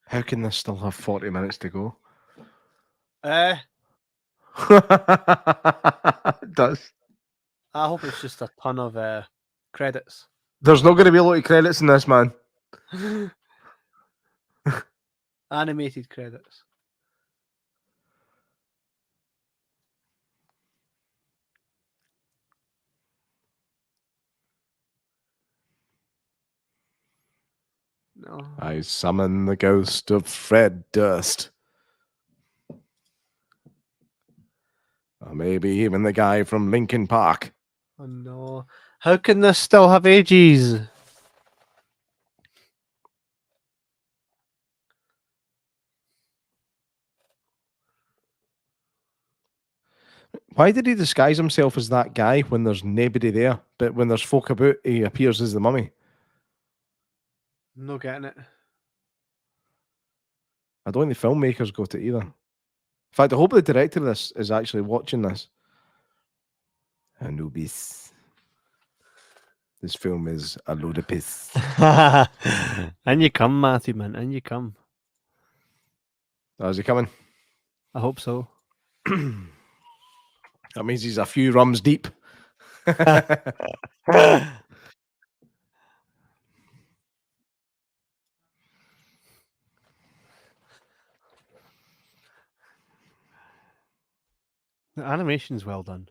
How can this still have 40 minutes to go? Uh, It does. I hope it's just a ton of credits. There's not going to be a lot of credits in this, man. Animated credits. No. I summon the ghost of Fred Durst. Or maybe even the guy from Linkin Park. Oh no. How can this still have ages? Why did he disguise himself as that guy when there's nobody there? But when there's folk about, he appears as the mummy. No getting it. I don't think the filmmakers got it either. In fact, I hope the director of this is actually watching this. Anubis. This film is a load of piss. And you come, Matthew, man. And you come. Oh, is he coming? I hope so. That means he's a few rums deep. The animation's well done.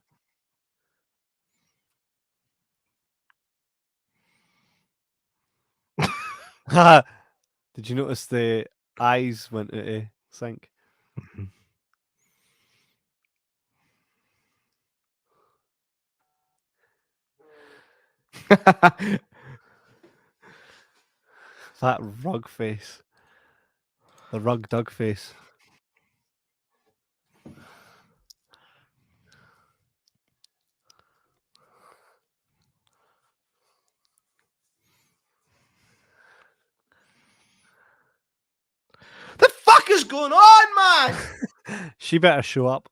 Did you notice the eyes went into sync? That rug face. The rug dug face. The fuck is going on, man? She better show up.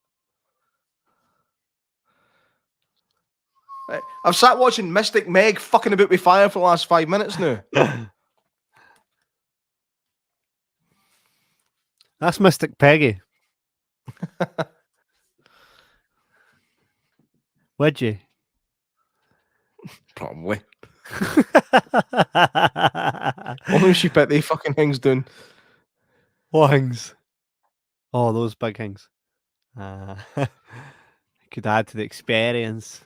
Right, I've sat watching Mystic Meg fucking about with fire for the last 5 minutes now. That's Mystic Peggy. Would you? Probably. Only she put the fucking things down. What things? Oh, those big things. Could add to the experience.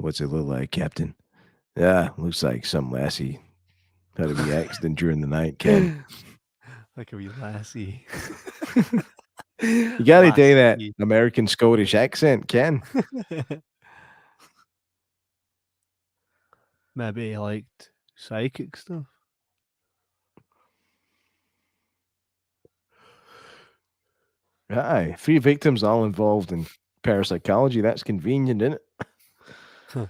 What's it look like, Captain? Yeah, looks like some lassie had a wee accident during the night, Ken. Like a wee lassie. You gotta do that Lassie. American Scottish accent, Ken. Maybe he liked psychic stuff. Aye, 3 victims all involved in parapsychology. That's convenient, isn't it? Huh.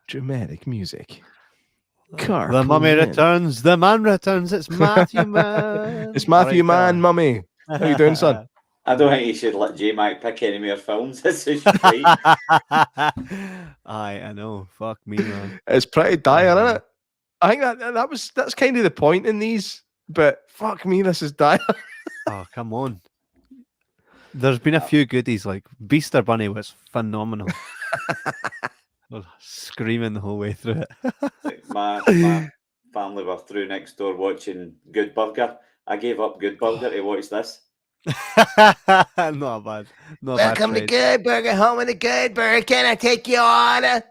Dramatic music. The mummy Carpool in. returns. The man returns. It's Matthew Man. It's Matthew Alright, Mann, mummy. How you doing, son? I don't think you should let J-Mac pick any more films. This is great. Aye, I know. Fuck me, man. It's pretty dire, isn't it? I think that's kind of the point in these, but fuck me, this is dire. Oh, come on. There's been a few goodies, like Beaster Bunny was phenomenal. I was screaming the whole way through it. my family were through next door watching Good Burger. I gave up Good Burger to watch this. Not bad. Not Welcome to bad. Good Burger, home of the Good Burger. Can I take your order?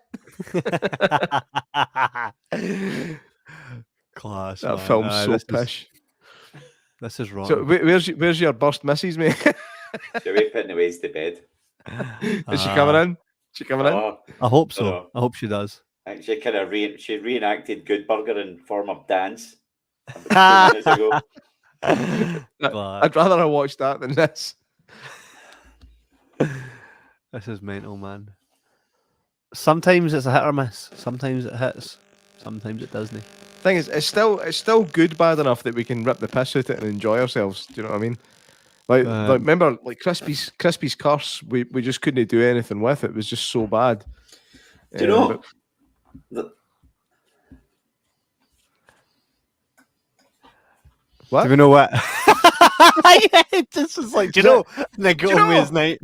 Class. That man. film's Aye, so this is- pish. This is wrong. So where's your burst missus, mate? Shall we put the ways to bed? Is she coming in? She coming in? Oh, I hope so. No. I hope she does. I think she kind of she reenacted Good Burger in form of dance about 2 minutes ago. But I'd rather have watched that than this. this is mental, man. Sometimes it's a hit or miss. Sometimes it hits. Sometimes it doesn't. Thing is, it's still good bad enough that we can rip the piss out it and enjoy ourselves. Do you know what I mean? Like remember, like Crispy's Curse, we just couldn't do anything with it. It was just so bad. Do you know? but- What? Do we know what? This is like, do you know? Naomi's night.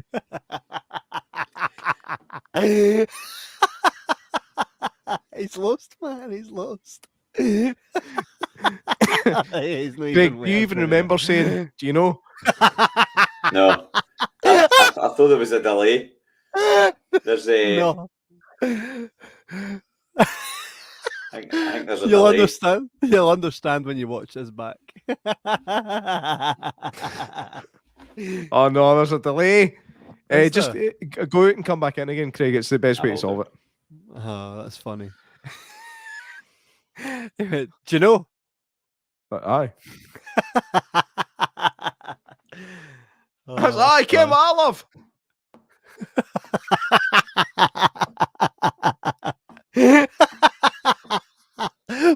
He's lost, man. He's lost. He's not Greg, do you even remember saying, do you know? No. I thought there was a delay. There's a. No. I think there's a You'll delay. understand. You'll understand when you watch this back. Oh no, there's a delay. Is Just go out and come back in again, Craig. It's the best way to solve it. Oh, that's funny. Do you know? Aye. Oh, Aye, Kim Olive.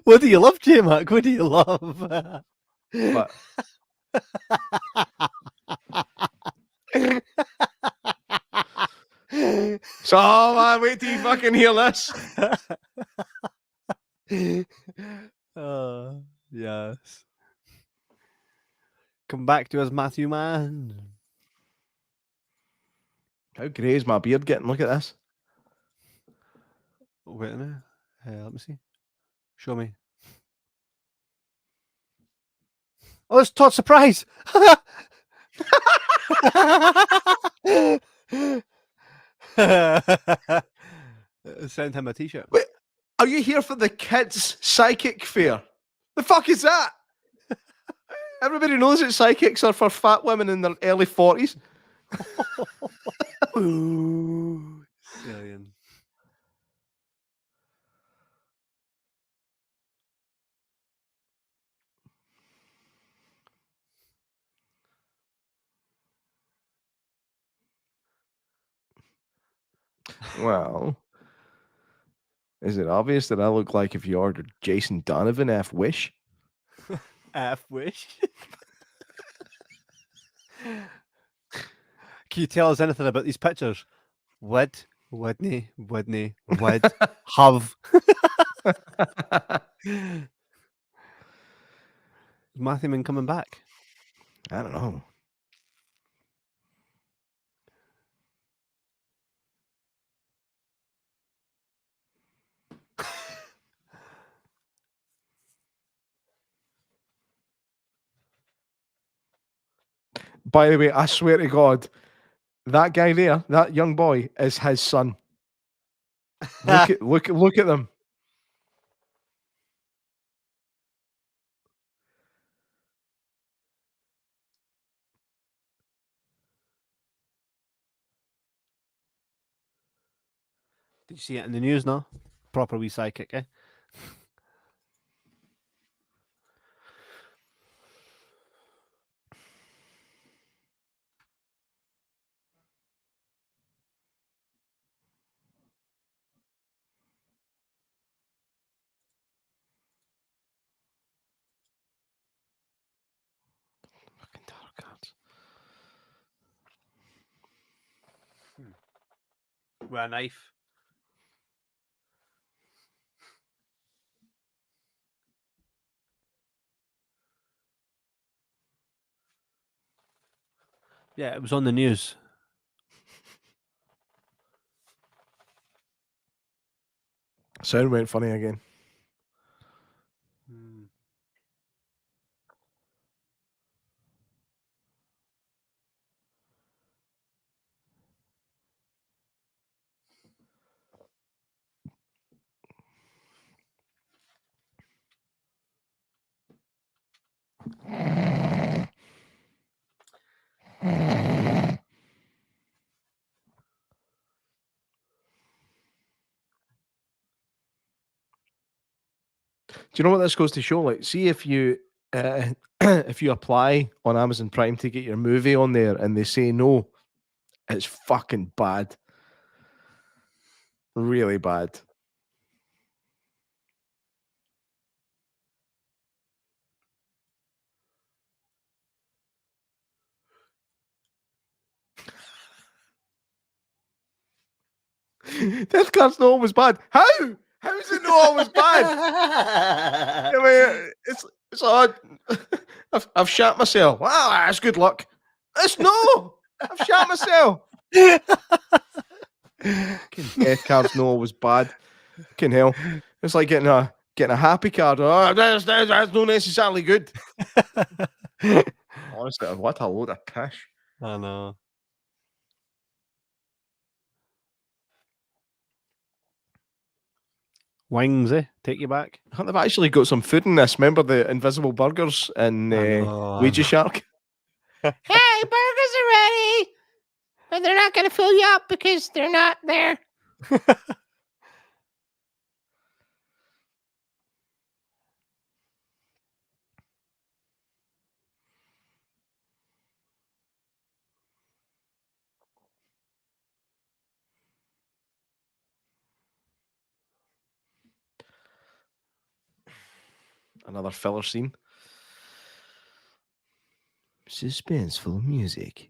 What do you love, J-Mac? What do you love? But so, man, wait till you fucking hear this. Yes. Come back to us, Matthew, man. How grey is my beard getting? Look at this. Wait a minute. Let me see. Show me. Oh, it's Todd Surprise. Send him a t-shirt. Wait, are you here for the kids' psychic fair? The fuck is that? Everybody knows that psychics are for fat women in their early 40s. Ooh, Cillian. Well, is it obvious that I look like if you ordered Jason Donovan F. Wish? F wish. Can you tell us anything about these pictures? Would, wouldn't, would, have. Is Matthew Man coming back? I don't know. By the way, I swear to God, that guy there, that young boy, is his son. Look at them. Did you see it in the news? No, proper wee psychic, eh? Fucking tarot cards. With a knife. Yeah, it was on the news. Sound went funny again. Do you know what this goes to show? Like, see if you if you apply on Amazon Prime to get your movie on there and they say no, it's fucking bad. Really bad. Death Card's not always bad. How? How is it not always bad? I mean, it's odd. I've shot myself. Wow, that's good luck. It's no. I've shot myself. Death Card's not always bad. Fucking hell. It's like getting a happy card. Oh, that's not necessarily good. Honestly, what a load of cash. I know. Wings, eh? Take you back. They've actually got some food in this. Remember the invisible burgers in Ouija Shark? Hey, burgers are ready! But they're not going to fill you up because they're not there. Another filler scene. Suspenseful music.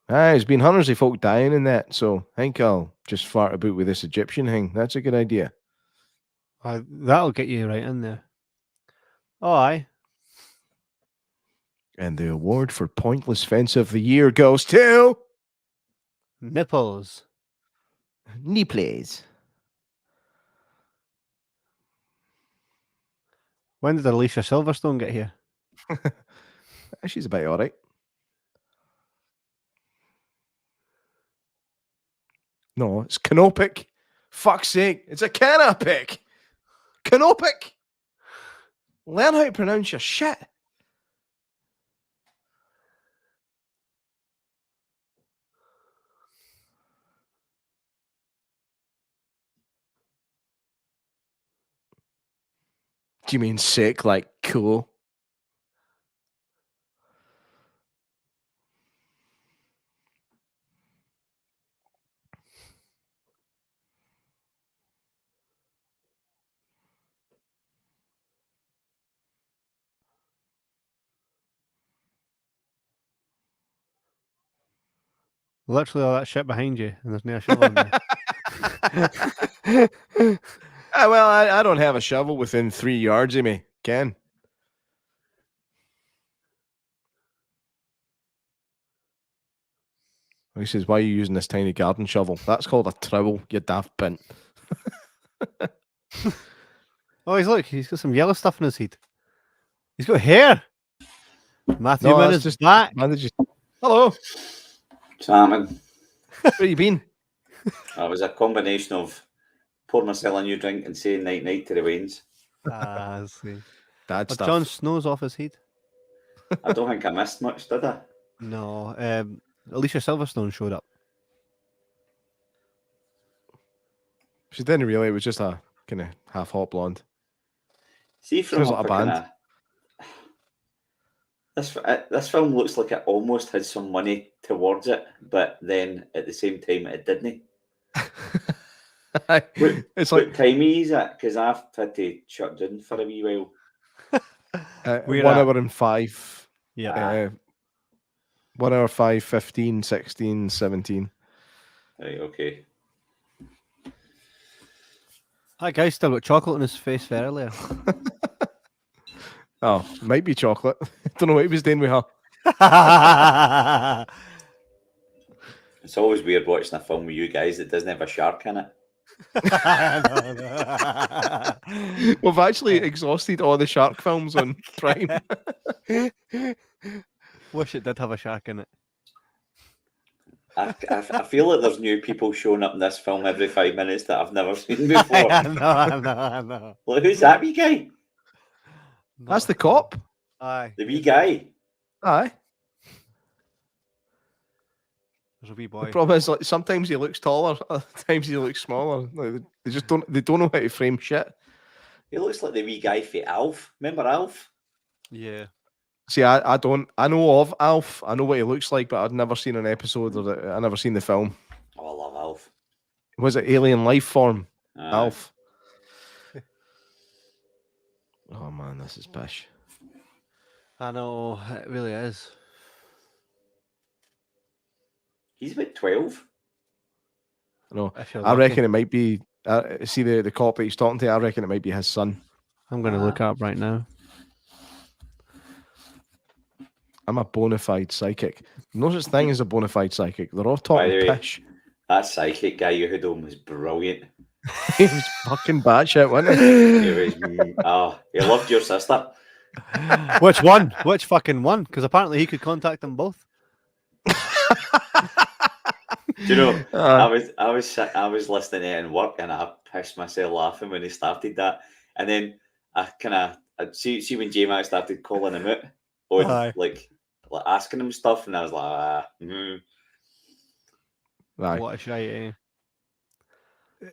There's been hundreds of folk dying in that, so I think I'll just fart about with this Egyptian thing. That's a good idea. That'll get you right in there. Oh, aye. And the award for Pointless Fence of the Year goes to Nipples. Knee Plays. When did Alicia Silverstone get here? She's about all right. No, it's canopic. Fuck's sake. It's a canopic. Canopic. Learn how to pronounce your shit. Do you mean sick? Like cool? Literally all that shit behind you, and there's no shovel in there. Well, I don't have a shovel within 3 yards of me, Ken. He says, why are you using this tiny garden shovel? That's called a trowel, you daft bint. Oh, he's got some yellow stuff in his head. He's got hair. Matthew Min is just back. Hello. Salmon. Where you been? It was a combination of pour myself a new drink and saying night night to the Waynes. I see. Dad But stuff. Jon Snow's off his head. I don't think I missed much, did I? No, Alicia Silverstone showed up. She didn't really. It was just a kind of half hot blonde. See, from Feels up like a a band. kinda, this film looks like it almost had some money towards it, but then at the same time it didn't. It's like What time is it? Because I've had to shut down for a wee while. We're 1 at- hour and 5. Yeah. 1 hour 5, 15, 16, 17. Right, okay. That guy's still got chocolate on his face for earlier. Oh, might be chocolate. Don't know what he was doing with her. It's always weird watching a film with you guys that doesn't have a shark in it. We've actually exhausted all the shark films on Prime. Wish it did have a shark in it. I feel like there's new people showing up in this film every 5 minutes that I've never seen before. I know. Well, who's that wee guy? That's the cop. Aye. The wee guy. Aye. There's a wee The boy. problem is, like, sometimes he looks taller, other times he looks smaller. Like, they just don't. They don't know how to frame shit. He looks like the wee guy for Alf. Remember Alf? Yeah. See, I don't. I know of Alf. I know what he looks like, but I've never seen an episode or I never seen the film. Oh, I love Alf. Was it Alien Life Form? Aye. Alf. Oh man, this is pish. I know, it really is. He's about 12. No, If you're I lucky. reckon it might be. See the cop that he's talking to. I reckon it might be his son. I'm going to look up right now. I'm a bona fide psychic. No such thing as a bona fide psychic. They're all By talking the way, pish. That psychic guy you had on was brilliant. He was fucking batshit, wasn't he? He was, he loved your sister. Which one? Which fucking one? Because apparently he could contact them both. Do you know? I was listening to it in work and I pissed myself laughing when he started that. And then I see when J-Mac started calling him out on Aye. like asking him stuff, and I was like, Aye. What a shite, eh?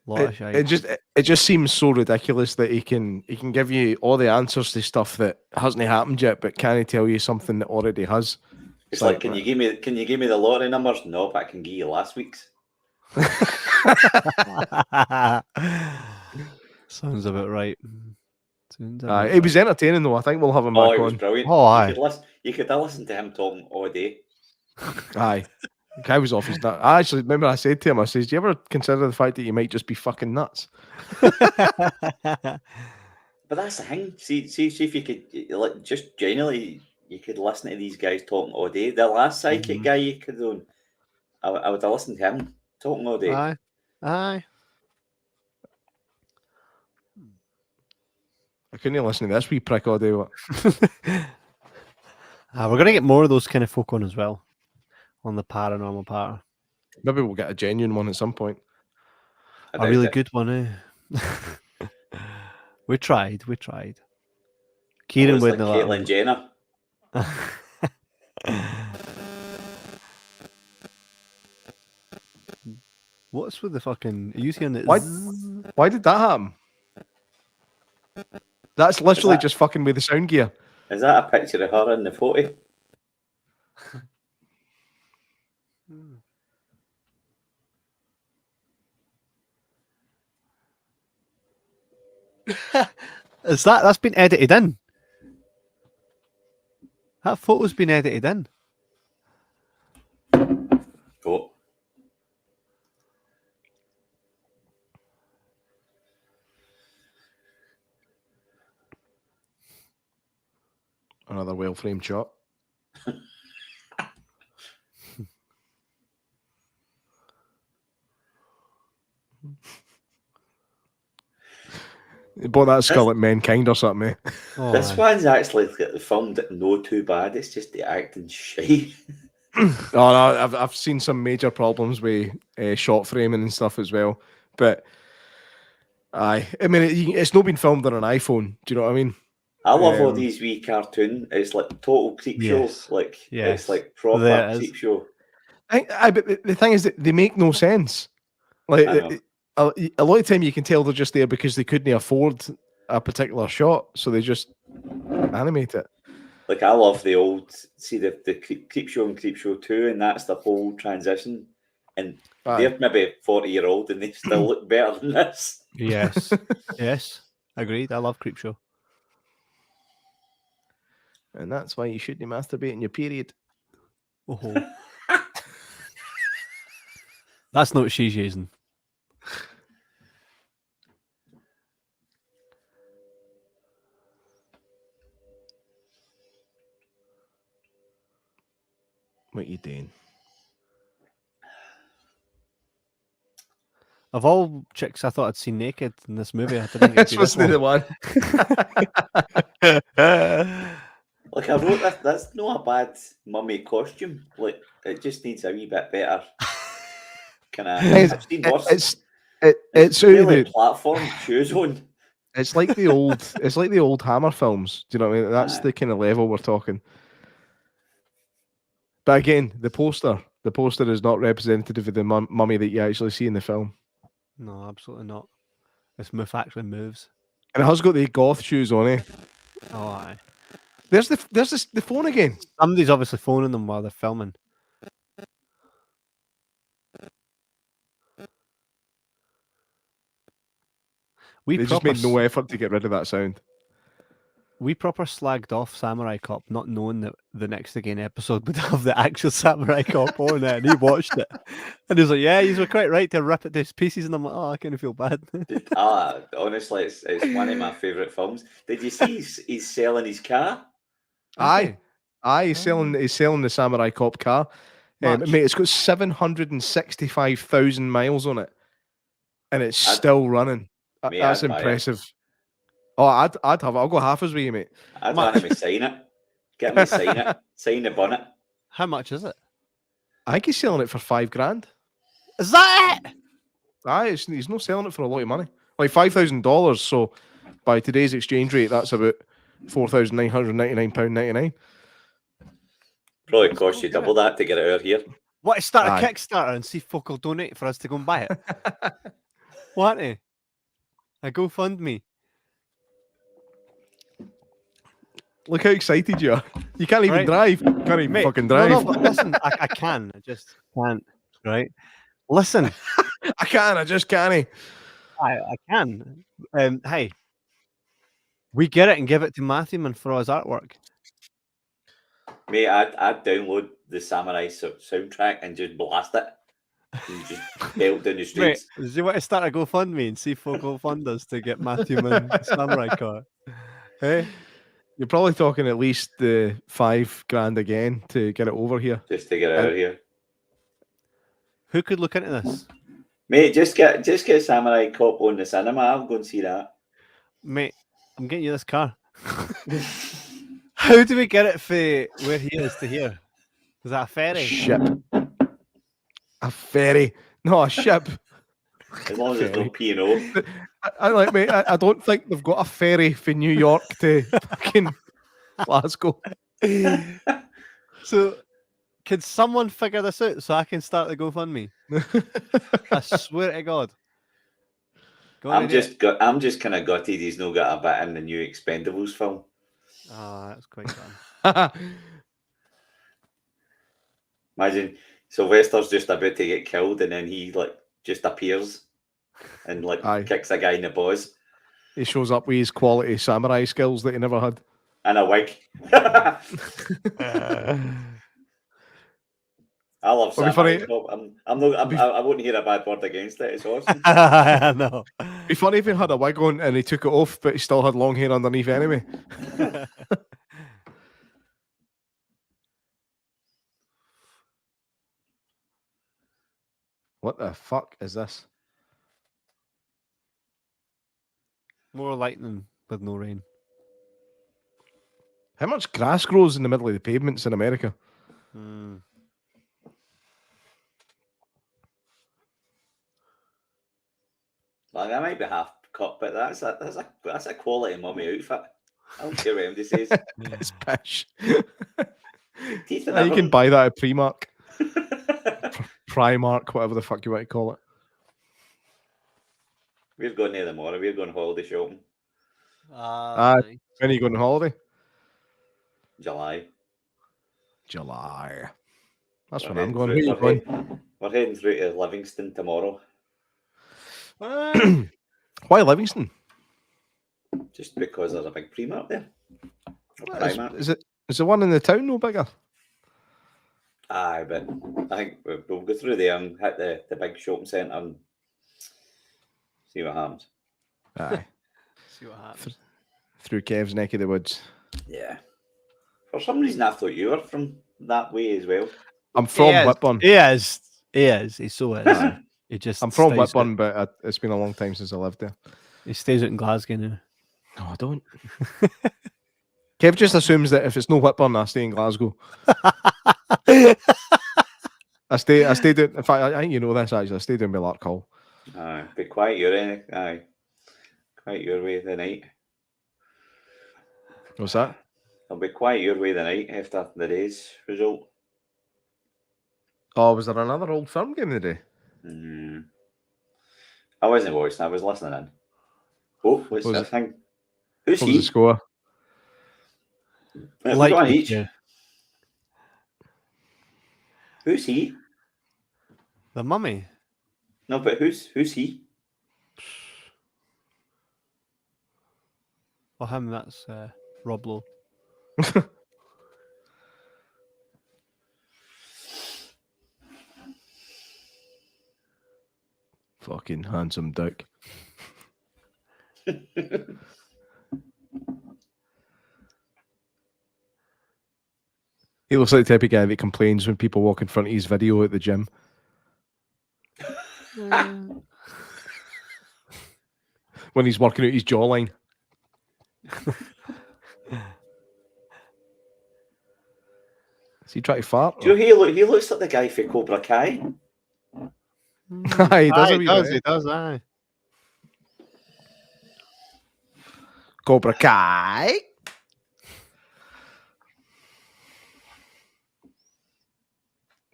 Lot of shite. It just seems so ridiculous that he can give you all the answers to stuff that hasn't happened yet, but can't tell you something that already has. It's like, can you give me the lottery numbers? No, but I can give you last week's. Sounds about right. It was entertaining though. I think we'll have him Oh, back it was on. brilliant. Oh, aye. You could listen to him talking all day. Aye. The guy was off his nut. I actually remember I said to him, I says, do you ever consider the fact that you might just be fucking nuts? But that's the thing. See if you could like just generally you could listen to these guys talking all day. The last psychic guy you could own, I would have listened to him talking all day. Aye. I couldn't listen to this wee prick all day. What? We're going to get more of those kind of folk on as well. On the paranormal part. Maybe we'll get a genuine one at some point. A really good one, eh? We tried. Kieran like wouldn't Caitlyn Jenner. What's with the fucking... Are you seeing it? Why did that happen? That's literally that- just fucking with the sound gear. Is that a picture of her in the photo? That's been edited in? That photo's been edited in. Oh. Another well-framed shot. They bought that skull at Mankind or something, eh? Oh, This aye. one's actually filmed no too bad. It's just the acting shite. Oh no, I've seen some major problems with shot framing and stuff as well. But I mean, it's not been filmed on an iPhone. Do you know what I mean? I love all these wee cartoon. It's like total creep Yes. show. Like Yes. it's like proper There it is. creep show. But the thing is that they make no sense. Like I know. a lot of time, you can tell they're just there because they couldn't afford a particular shot, so they just animate it. Like I love the old, see the creep show and creep show 2, and that's the whole transition. And they're maybe 40-year-old and they still look better than this. Yes. Yes. Agreed. I love Creepshow. And that's why you shouldn't masturbate in your period. Oh. That's not what she's using. What you doing? Of all chicks I thought I'd seen naked in this movie, I didn't get This was the one. Like I wrote that, that's not a bad mummy costume. Like it just needs a wee bit better. I've seen worse. It's really platform shoes on. It's like the old Hammer films. Do you know what I mean? That's the kind of level we're talking. But again, the poster is not representative of the mummy that you actually see in the film. No, absolutely not. This myth actually moves. And it has got the goth shoes on it. Oh, aye. There's the phone again. Somebody's obviously phoning them while they're filming. They just made no effort to get rid of that sound. We proper slagged off Samurai Cop, not knowing that the Next Again episode would have the actual Samurai Cop on it, and he watched it. And he was like, yeah, you were quite right to rip it to pieces. And I'm like, oh, I kind of feel bad. Honestly, it's one of my favourite films. Did you see he's selling his car? Aye, he's selling the Samurai Cop car. Mate, it's got 765,000 miles on it, and it's still running. That's impressive. Oh, I'd have it. I'll go half as with you, mate. I'd want him to sign it. Get me to sign it. Sign the bonnet. How much is it? I think he's selling it for $5,000. Is that it? Aye, he's not selling it for a lot of money. Like $5,000. So by today's exchange rate, that's about £4,999.99. Probably cost you double that to get it out here. What, to start a Kickstarter and see if folk will donate for us to go and buy it? What? A GoFundMe. Look how excited you are. You can't even drive. You can't even fucking drive. No, but listen, I can. I just can't. Right? Listen. I can. I just can't. I can. Hey, we get it and give it to Matthewman for his artwork. Mate, I'd download the Samurai soundtrack and just blast it. And just belt down the streets. Mate, do you want to start a GoFundMe and see if folk will fund us to get Matthewman Samurai car? Hey? You're probably talking at least the $5,000 again to get it over here. Just to get it out of here. Who could look into this? Mate, just get Samurai Cop on the cinema. I'll go and see that. Mate, I'm getting you this car. How do we get it for where he is to here? Is that a ferry? Ship. A ferry. No, a ship. As long as it's no P&O. I like, mate, I don't think they've got a ferry from New York to fucking Glasgow. So, can someone figure this out so I can start the GoFundMe? I swear to God. I'm just kind of gutted he's not got a bit in the new Expendables film. Oh, that's quite fun. Imagine Sylvester's just about to get killed and then he like just appears and like kicks a guy in the balls. He shows up with his quality samurai skills that he never had. And a wig. I love Samurai Cop. I wouldn't hear a bad word against it. It's awesome. I know. It'd be funny if he had a wig on and he took it off, but he still had long hair underneath anyway. What the fuck is this? More lightning with no rain. How much grass grows in the middle of the pavements in America? Like, I might be half cut, but that's a quality mummy outfit. I don't care what anybody says. It's pish. Teeth You and can buy that at Primark, Primark, whatever the fuck you want to call it. We're going there tomorrow. We're going holiday shopping. Nice. When are you going on holiday? July. July. That's We're when I'm heading going. through- Where are you we're going? head- We're heading through to Livingston tomorrow. Why Livingston? Just because there's a big Primark there. A Is, Primark. is the one in the town no bigger? Aye, but I think we'll go through there and hit the big shopping centre and see what happens. Aye. See what happens. Through Kev's neck of the woods. Yeah. For some reason, I thought you were from that way as well. I'm from He is. Whitburn. He is. He is. He so is. He just. I'm from stays Whitburn, out- but it's been a long time since I lived there. He stays out in Glasgow now. No, I don't. Kev just assumes that if it's no Whitburn, I stay in Glasgow. I stay down. In fact, I think you know this actually. I stay down by Lark Hall. Aye, be quiet your end. Aye, quiet your way the night. What's that? I'll be quiet your way the night after the day's result. Oh, was there another old firm game today? I wasn't watching. I was listening in. Oh, what's Was that it- thing? Who's What was the he? score? We've Like got one you each. do. Who's he? The mummy. No, but who's he? For him, that's Rob Lowe. Fucking handsome dick. He looks like the type of guy that complains when people walk in front of his video at the gym. When he's working out his jawline. Is he trying to fart? Do you know he looks like the guy for Cobra Kai? Aye, he does a Aye, wee he does. bit. He does. Aye. Cobra Kai.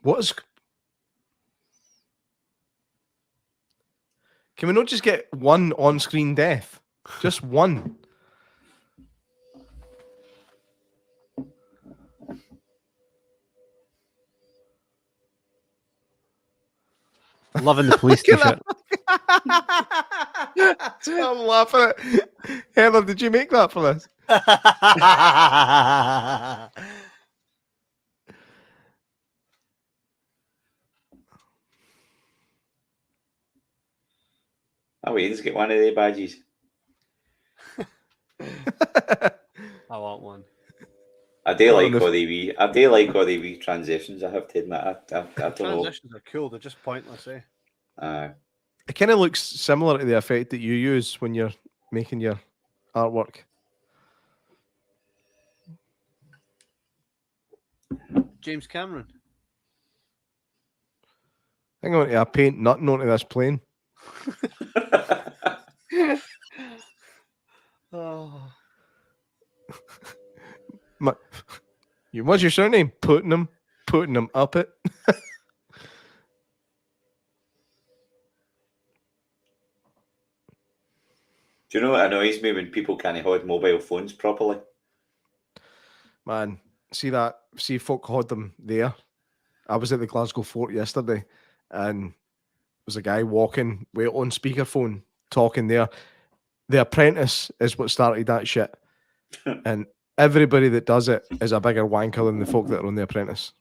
What is? Can we not just get one on-screen death? Just one. Loving the police t-shirt. I'm laughing at. Heather, did you make that for this? Oh, Wayne's get one of the badges. I want one. I do Oh, like the- all the wee transitions. I have to admit, I don't know. Transitions are cool. They're just pointless, eh? It kind of looks similar to the effect that you use when you're making your artwork. James Cameron. Hang on to a paint nothing onto this plane. Oh. What's your surname? Putting them up it. Do you know what annoys me when people can't hold mobile phones properly? Man, see folk had them there. I was at the Glasgow Fort yesterday and there was a guy walking with on speakerphone talking there. The Apprentice is what started that shit. And everybody that does it is a bigger wanker than the folk that are on The Apprentice.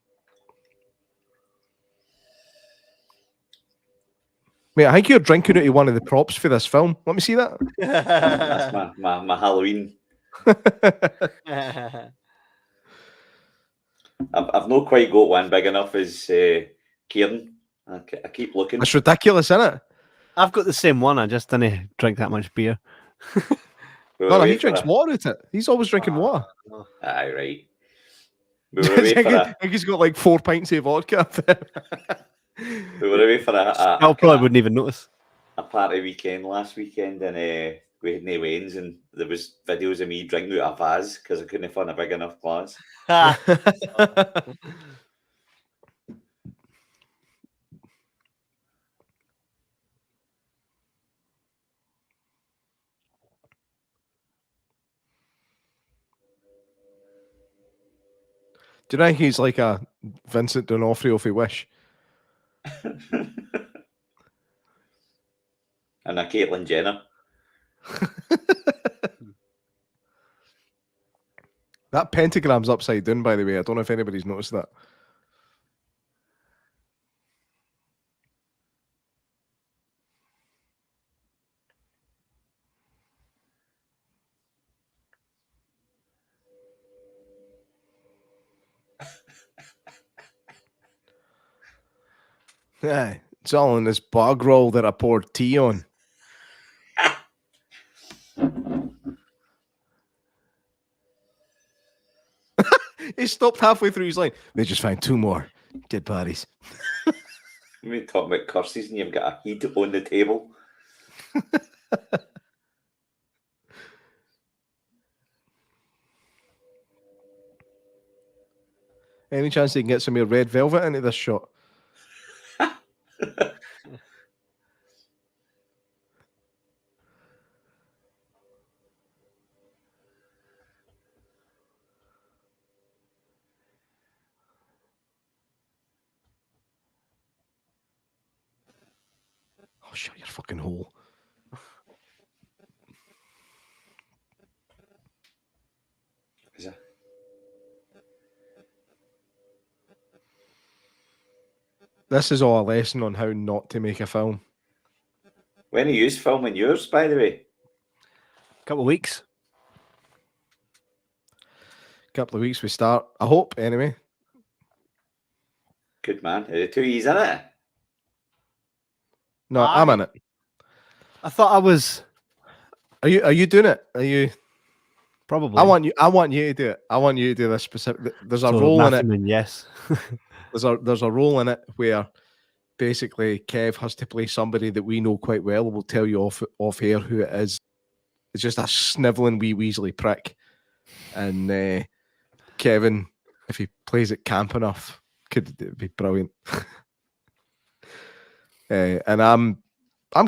Mate, I think you're drinking out of one of the props for this film. Let me see that. That's my Halloween. I've not quite got one big enough as Kieran. I keep looking. It's ridiculous, isn't it? I've got the same one. I just didn't drink that much beer. We were No, away he for drinks a- water at it. He's always drinking water. Aye, right. We were away I for a, think he's got like 4 pints of vodka. we were away for I probably wouldn't even notice. a party weekend last weekend, and we had no wains, and there was videos of me drinking out a vase because I couldn't find a big enough glass. Do you think he's like a Vincent D'Onofrio if he Wish? And a Caitlyn Jenner. That pentagram's upside down, by the way. I don't know if anybody's noticed that. Yeah, it's all in this bog roll that I poured tea on. He stopped halfway through his line. They just found 2 more dead bodies. We talking about curses, and you've got a heat on the table. Any chance they can get some more red velvet into this shot? Oh, shut your fucking hole. Is it? This is all a lesson on how not to make a film. When are you filming yours, by the way? Couple of weeks. Couple of weeks we start. I hope, anyway. Good man. Are the 2 years in it? No, I'm in it. I thought I was Are you doing it? Are you? probably. I want you to do it. I want you to do this specific. There's a So, role in it. Matthew, yes. There's a role in it where basically Kev has to play somebody that we know quite well. We'll tell you off air who it is. It's just a snivelling wee Weasley prick, and Kevin, if he plays it camp enough, could be brilliant. And I'm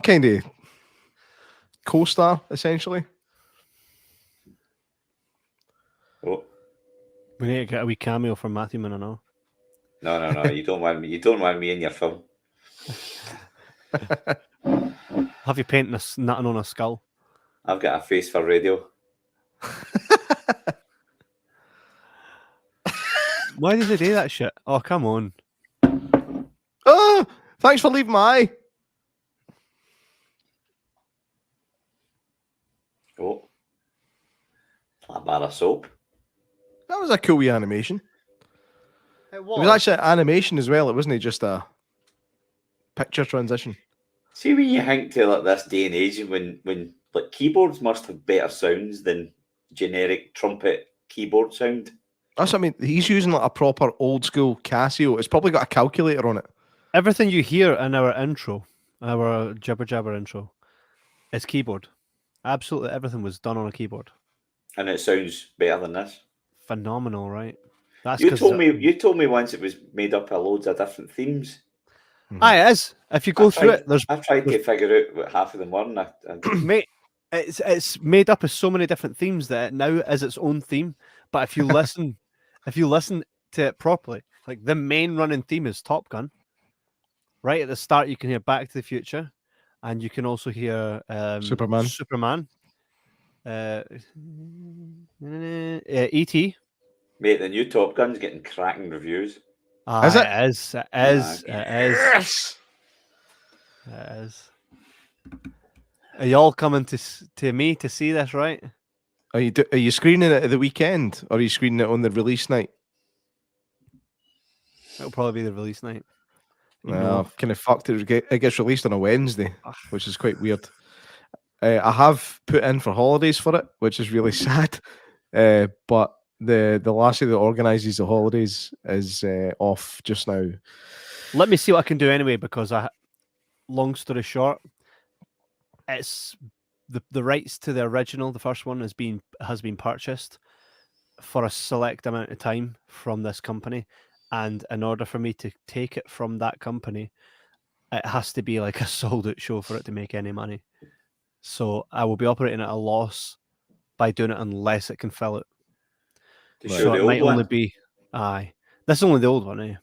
kind of co-star essentially. Oh, We need to get a wee cameo from Matthew Minano. no. You don't want me. You don't want me in your film. Have you painting nothing on a skull? I've got a face for radio. Why did they do that shit? Oh, come on. Oh, thanks for leaving my eye. Oh, a bar of soap. That was a cool wee animation. It It was actually animation as well. It wasn't just a picture transition. See, when you think to like this day and age, when like keyboards must have better sounds than generic trumpet keyboard sound. That's what I mean. He's using like a proper old school Casio. It's probably got a calculator on it. Everything you hear in our intro, our Jibber Jabber intro, is keyboard. Absolutely everything was done on a keyboard. And it sounds better than this. Phenomenal, right? That's You 'cause told me once it was made up of loads of different themes. Aye, it is. If you go through it, there's I've tried to figure out what half of them were, and mate, it's made up of so many different themes that it now is its own theme. But if you listen to it properly, like the main running theme is Top Gun. Right at the start, you can hear Back to the Future, and you can also hear Superman. E.T. mate, the new Top Gun's getting cracking reviews. Is it? It is. It is. It is. Yes. It is. Are y'all coming to me to see this, right? Are you screening it at the weekend, or are you screening it on the release night? It'll probably be the release night. Well, kind of fucked. It gets released on a Wednesday, which is quite weird. I have put in for holidays for it, which is really sad. But the lassie that organises the holidays is off just now. Let me see what I can do anyway, because long story short, it's the rights to the original, the first one, has been purchased for a select amount of time from this company, and in order for me to take it from that company, it has to be like a sold out show for it to make any money. So I will be operating at a loss by doing it unless it can fill it. To Right. show So the it old might one. only be this is only the old one,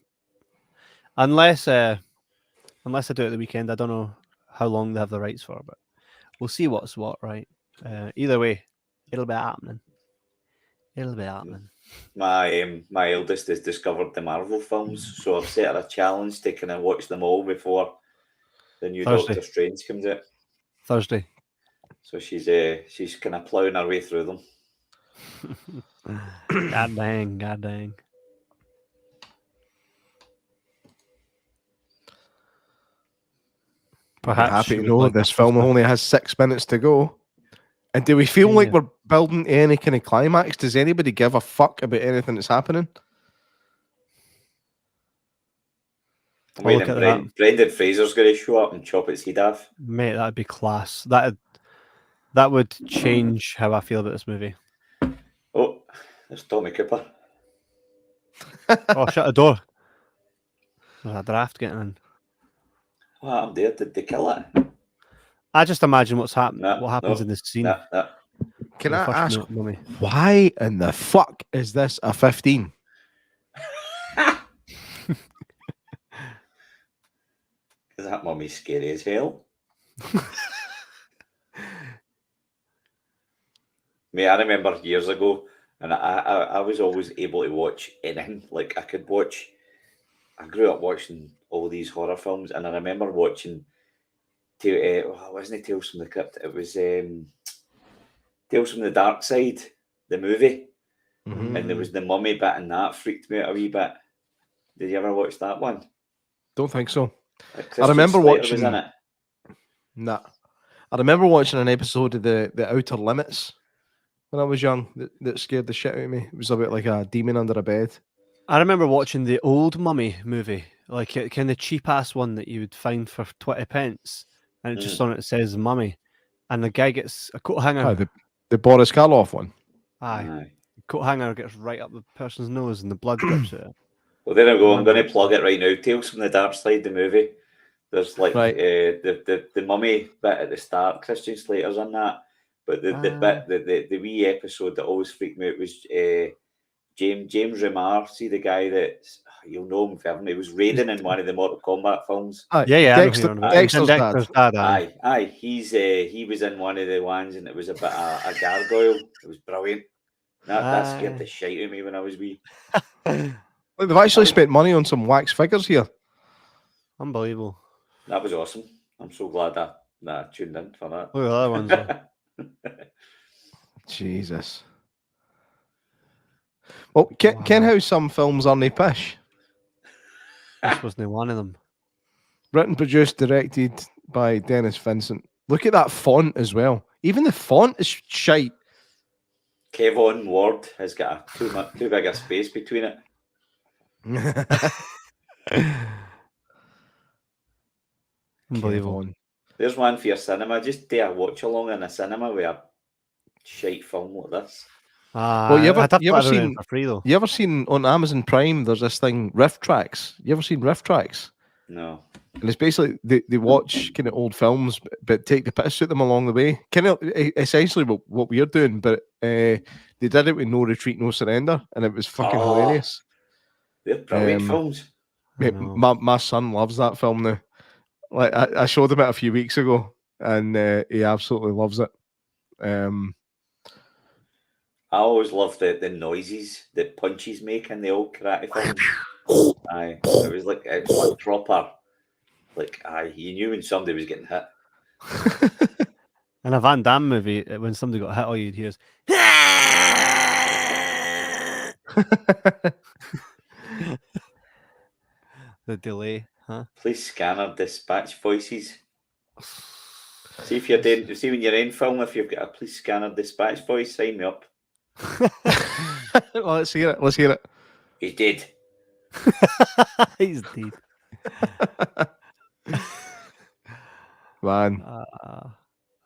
unless I do it at the weekend. I don't know how long they have the rights for, but we'll see what's what, right? Either way, it'll be happening. It'll be happening. My eldest has discovered the Marvel films, so I've set her a challenge to kind of watch them all before the new Thursday. Doctor Strange comes out. Thursday. So she's kind of ploughing her way through them. God dang. Be Perhaps happy she to would know like this that film stuff. only has 6 minutes to go. And do we feel like Yeah. we're building to any kind of climax? Does anybody give a fuck about anything that's happening? I'm Oh, look waiting. at that. Brendan Fraser's going to show up and chop its head off. Mate, that'd be class. That would change how I feel about this movie. Oh, there's Tommy Cooper. Oh, shut the door. There's a draft getting in. What happened there? Did they kill it? I just imagine what happens No, in this scene. No. Can The I first ask, mummy. why in the fuck is this a 15? Is that mummy scary as hell? Mate, I remember years ago, and I was always able to watch anything. Like I grew up watching all these horror films, and I remember watching it wasn't Tales from the Crypt, it was Tales from the Dark Side, the movie. Mhm. And there was the mummy bit, and that freaked me out a wee bit. Did you ever watch that one? Don't think so. Christian remember Slater was watching- in it. Nah. I remember watching an episode of the Outer Limits when I was young that scared the shit out of me. It was about like a demon under a bed. I remember watching the old Mummy movie, like a kind of cheap ass one that you would find for 20 pence, and it just on it says Mummy, and the guy gets a coat hanger. The Boris Karloff one. Aye. Coat hanger gets right up the person's nose, and the blood drips out. Well, there I go. I'm going to plug it right now. Tales from the Dark Side, the movie. There's like Right. the mummy bit at the start. Christian Slater's on that, but the wee episode that always freaked me out was James Remar. See the guy that you'll know him for he was Raiden in one of the Mortal Kombat films. Yeah. Dexter's dad. Aye. He was in one of the ones, and it was about a gargoyle. It was brilliant. That scared the shit out of me when I was wee. Look, they've actually spent money on some wax figures here. Unbelievable. That was awesome. I'm so glad that I tuned in for that. Look at the other ones. Though. Jesus. Well, ken how some films aren't pish? This wasn't one of them. Written, produced, directed by Dennis Vincent. Look at that font as well. Even the font is shite. Kevon Ward has got too big a space between it. Unbelievable. There's one for your cinema. Just do a watch along in a cinema with a shite film like this. Well, you ever seen for free though? You ever seen on Amazon Prime? There's this thing, Riff Tracks. You ever seen Riff Tracks? No. And it's basically they watch kind of old films, but take the piss out them along the way. Kind of essentially what we're doing, but they did it with No Retreat, No Surrender, and it was fucking hilarious. They're brilliant films. Mate, my son loves that film now. Like I showed him it a few weeks ago, and he absolutely loves it. I always loved the noises that punches make in the old karate films. Aye, it was like proper. Like you knew when somebody was getting hit. In a Van Damme movie, when somebody got hit, all you'd hear is the delay, huh? Police scanner dispatch voices. See if you're doing. See when you're in film, if you've got a police scanner dispatch voice, sign me up. Well, let's hear it. Let's hear it. He's dead. He's dead. Man,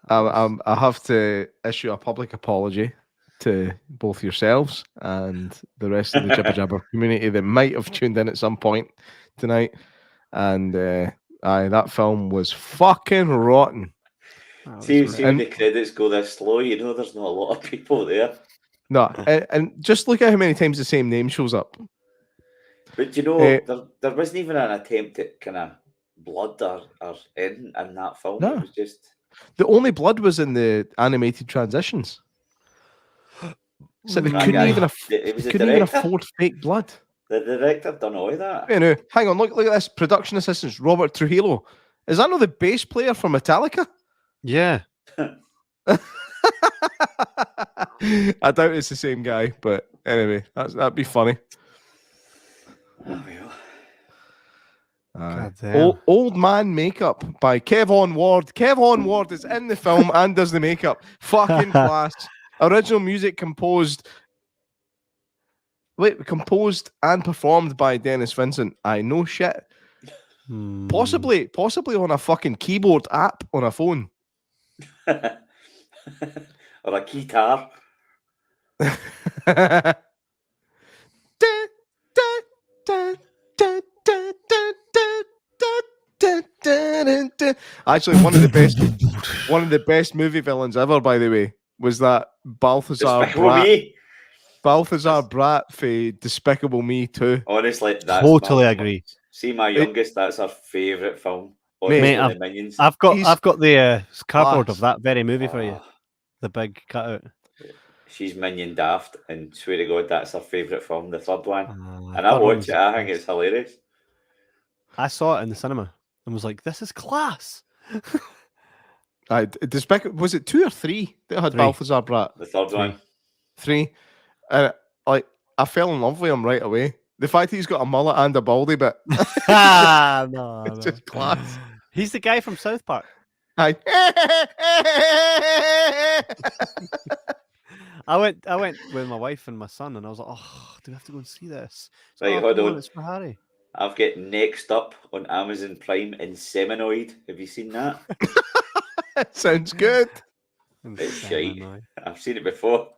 I have to issue a public apology to both yourselves and the rest of the Jibber Jabber community that might have tuned in at some point tonight. And that film was fucking rotten. See when the credits go this slow, you know there's not a lot of people there. No, and just look at how many times the same name shows up. But you know, there wasn't even an attempt at kind of blood or anything in that film. No. It was just the only blood was in the animated transitions. So they couldn't even afford fake blood. The director done all of that. You know, hang on, look at this. Production assistants, Robert Trujillo. Is that not the bass player for Metallica? Yeah. I doubt it's the same guy, but anyway, that'd be funny. Oh, well. Old Man Makeup by Kevon Ward. Kevon Ward is in the film and does the makeup. Fucking class. Original music composed and performed by Dennis Vincent. I know shit. Possibly on a fucking keyboard app on a phone. Or a guitar. Actually, one of the best movie villains ever, by the way, was that Balthazar Brat for Despicable Me 2. Honestly, that's totally agree. See, my youngest, that's her favourite film. Mate, I've got the cardboard of that very movie for you. The big cutout. She's Minion daft, and swear to God, that's her favourite film, the third one. And I watch it, I think it's hilarious. I saw it in the cinema and was like, "This is class." Was it 2 or 3 that had 3. Balthazar Brat? The third one. 3. And I fell in love with him right away. The fact that he's got a mullet and a baldy bit. No, it's just class. He's the guy from South Park. I went with my wife and my son, and I was like, "Oh, do we have to go and see this?" Right, hold on. It's for Harry. I've got Next Up on Amazon Prime in Seminoid. Have you seen that? Sounds good. It's shite. I've seen it before.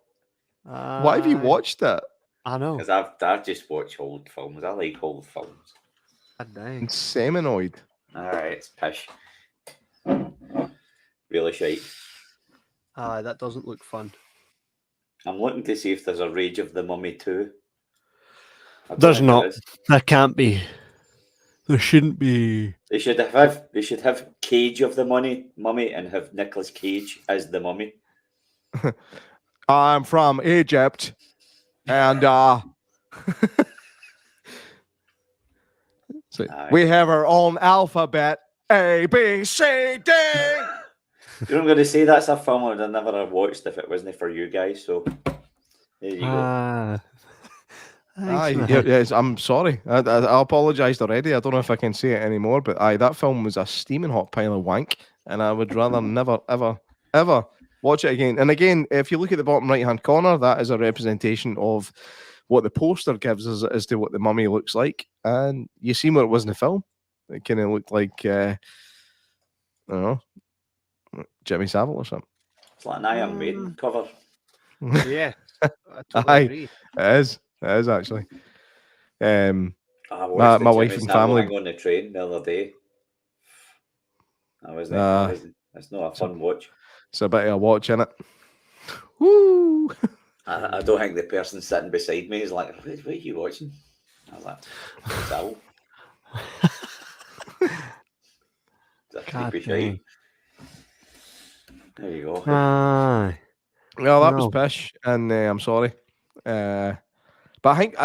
Why have you watched it? I know. Because I just watch old films. I like old films. Seminoid. Alright, it's pish. Really shite. That doesn't look fun. I'm looking to see if there's a Rage of the Mummy 2. There's not. There can't be. There shouldn't be. They should have Cage of the Mummy and have Nicolas Cage as the mummy. I'm from Egypt, and we have our own alphabet: A, B, C, D. You know, I'm going to say that's a film I'd never have watched if it wasn't for you guys. So there you go. Yes, I'm sorry. I apologised already. I don't know if I can say it anymore, but that film was a steaming hot pile of wank, and I would rather never, ever, ever watch it again. And again, if you look at the bottom right-hand corner, that is a representation of what the poster gives us as to what the mummy looks like. And you see what it was in the film. It kind of looked like, I don't know, Jimmy Savile or something. It's like an Iron Maiden cover. Yeah, I totally agree. It is. It is actually. My wife and family on the train the other day. It's not a fun watch. It's a bit of a watch, innit? Woo! I don't think the person sitting beside me is like, "What are you watching?" I was like, "Savile." There you go. Well, that was pish, and I'm sorry. But I think,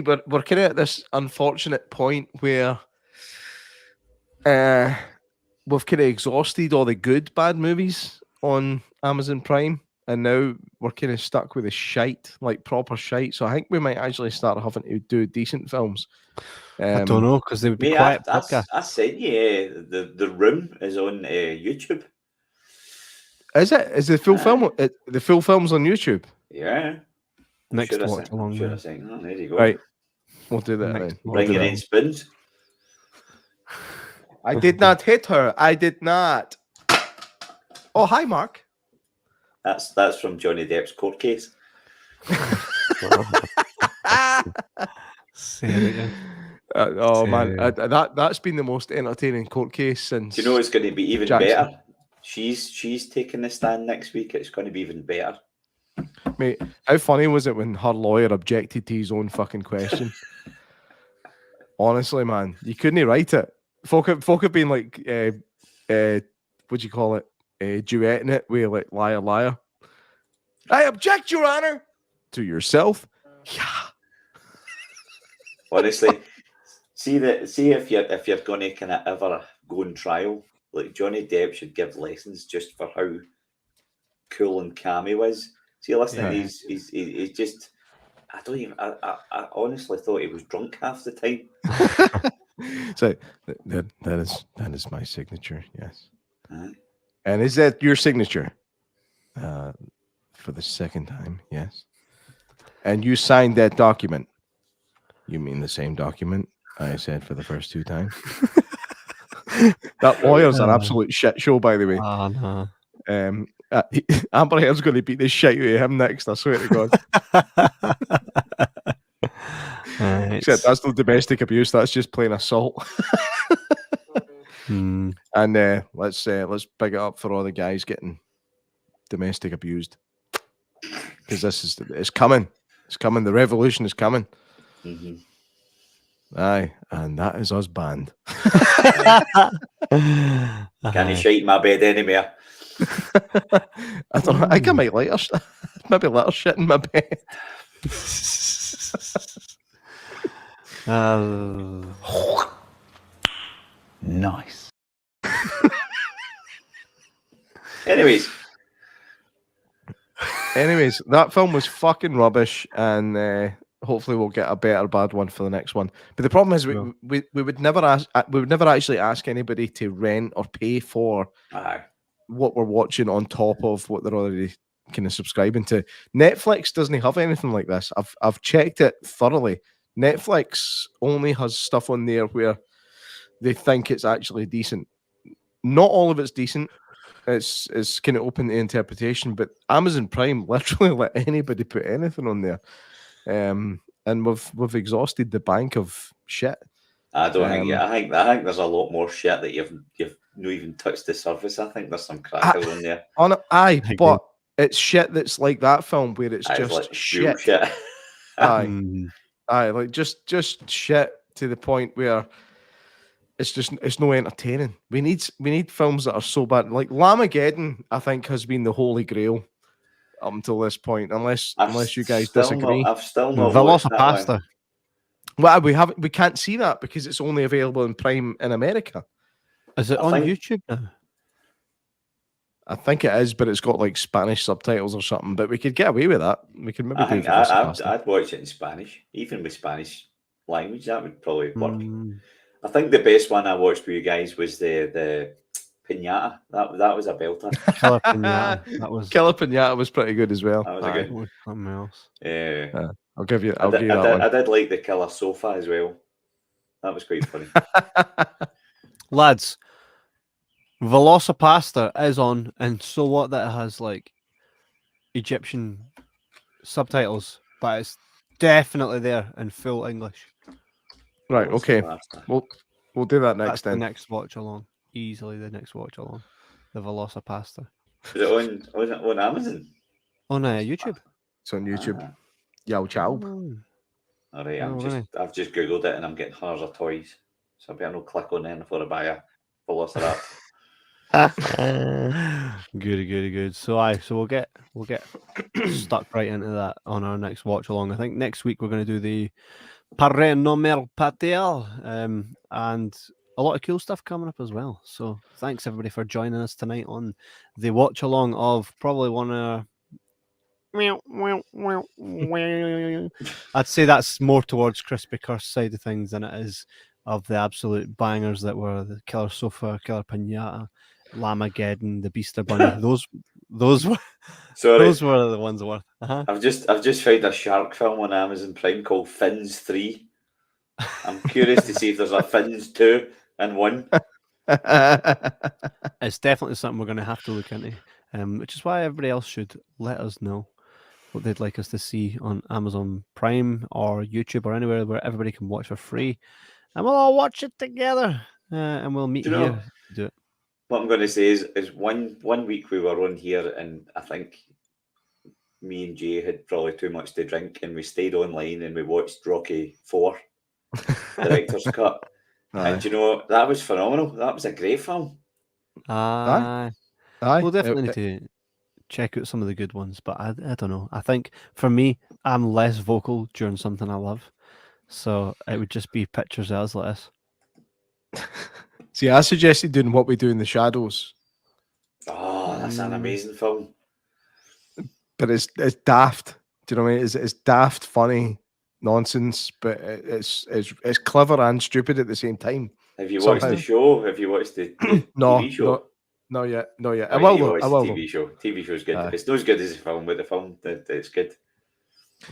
we're kind of at this unfortunate point where we've kind of exhausted all the good bad movies on Amazon Prime, and now we're kind of stuck with the shite, like proper shite. So I think we might actually start having to do decent films. I don't know, because they would be quiet. I said, the Room is on YouTube. Is it? Is the full film? The full film's on YouTube? Yeah. Next watch along there you go. Right. We'll do that then. Bringing in spoons. I did not hit her. I did not. Oh, hi, Mark. That's from Johnny Depp's court case. Say it again. Oh man, that's been the most entertaining court case since. Do you know it's going to be even Jackson. better? She's taking the stand next week. It's going to be even better. Mate, how funny was it when her lawyer objected to his own fucking question? Honestly, man, you couldn't write it. Folk have been like, what do you call it? Duetting it with like liar, liar. I object, Your Honor, to yourself. Yeah. Honestly, see if you're going to kind of ever go on trial, like Johnny Depp should give lessons just for how cool and calm he was. See, listening to he's just. I honestly thought he was drunk half the time. So that is my signature. Yes. And is that your signature? For the second time, yes. And you signed that document. You mean the same document I said for the first two times? That lawyer's an absolute shit show, by the way. Oh, no. Amber Heard's going to beat the shit out of him next, I swear to God. Except that's not domestic abuse, that's just plain assault. And let's big it up for all the guys getting domestic abused. Because it's coming. It's coming. The revolution is coming. Aye, and that is us banned. Can you shite in my bed anymore? I don't know. I think I might maybe let her shit in my bed. Nice. Anyways, that film was fucking rubbish, and hopefully we'll get a better bad one for the next one. But the problem is we would never actually ask anybody to rent or pay for what we're watching on top of what they're already kind of subscribing to. Netflix doesn't have anything like this. I've checked it thoroughly. Netflix only has stuff on there where they think it's actually decent. Not all of it's decent. It's kind of open to interpretation, but Amazon Prime literally let anybody put anything on there. And we've exhausted the bank of shit. I don't think. Yeah, I think there's a lot more shit that you've not even touched the surface. I think there's some crackers on there. But it's shit that's like that film where it's just like shit. shit. Like just shit to the point where it's no entertaining. We need films that are so bad. Like Lamageddon, I think, has been the holy grail up until this point, unless you guys disagree. I've still not Velocipasta. Well, we can't see that because it's only available in Prime in America. Is it on YouTube now? I think it is, but it's got like Spanish subtitles or something. But we could get away with that. We could maybe do Velocipasta. I'd watch it in Spanish, even with Spanish language. That would probably work. I think the best one I watched with you guys was the Pinata. That was a belter. Killer Pinata. Killer Pinata was pretty good as well. That was a good one. Something else. Yeah. I'll give you that one. I did like the Killer Sofa as well. That was quite funny. Lads, Velocipasta is on, and so what that it has like Egyptian subtitles, but it's definitely there in full English. Right, okay. We'll do that next then. The next watch along. Easily the next watch along. The Velocipasta. Is it on Amazon? On YouTube. It's on YouTube. Yow chow. All right, I've just googled it and I'm getting hundreds of toys. So I better not click on them before I buy a Velociraptor. Good. So we'll get stuck right into that on our next watch along. I think next week we're going to do the Paranomer Patel, and a lot of cool stuff coming up as well. So thanks everybody for joining us tonight on the watch along of probably one of I'd say that's more towards Crispy Curse side of things than it is of the absolute bangers that were the Killer Sofa, Killer Pinata, Lamageddon, the Beaster Bunny. Those were the ones worth. I've just found a shark film on Amazon Prime called Fins 3. I'm curious to see if there's a Fins 2 and 1. It's definitely something we're going to have to look into, which is why everybody else should let us know what they'd like us to see on Amazon Prime or YouTube or anywhere where everybody can watch for free, and we'll all watch it together, and we'll meet Do you know- here to do it. What I'm going to say is one week we were on here, and I think me and Jay had probably too much to drink, and we stayed online and we watched Rocky 4, director's cut. And you know, that was phenomenal. That was a great film. Aye. Aye. We'll definitely need to check out some of the good ones, but I don't know. I think for me, I'm less vocal during something I love, so it would just be pictures of us like this. See, I suggested doing What We Do in the Shadows, Oh, that's an amazing film. but it's daft. Do you know what I mean? It's daft, funny nonsense, but it's clever and stupid at the same time. Have you watched the Somehow. show? Have you watched the No, TV show? not yet. I Oh, you will need to though. watch I the will. TV show. TV show's good. Aye. It's not as good as the film, but the film it's good.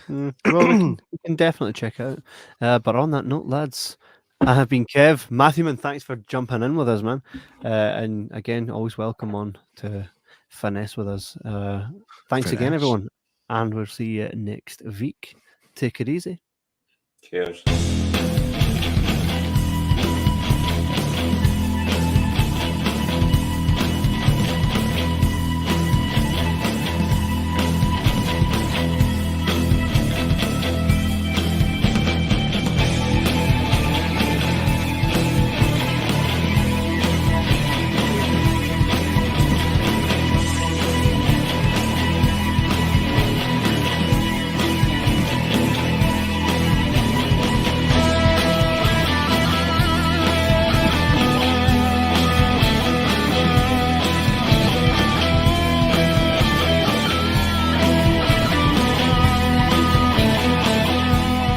Well, we can definitely check it out. But on that note, lads, I have been Kev. Matthewman, thanks for jumping in with us, man. And again, always welcome on to Finesse with us. Thanks again, Finesse. everyone. And we'll see you next week. Take it easy. Cheers.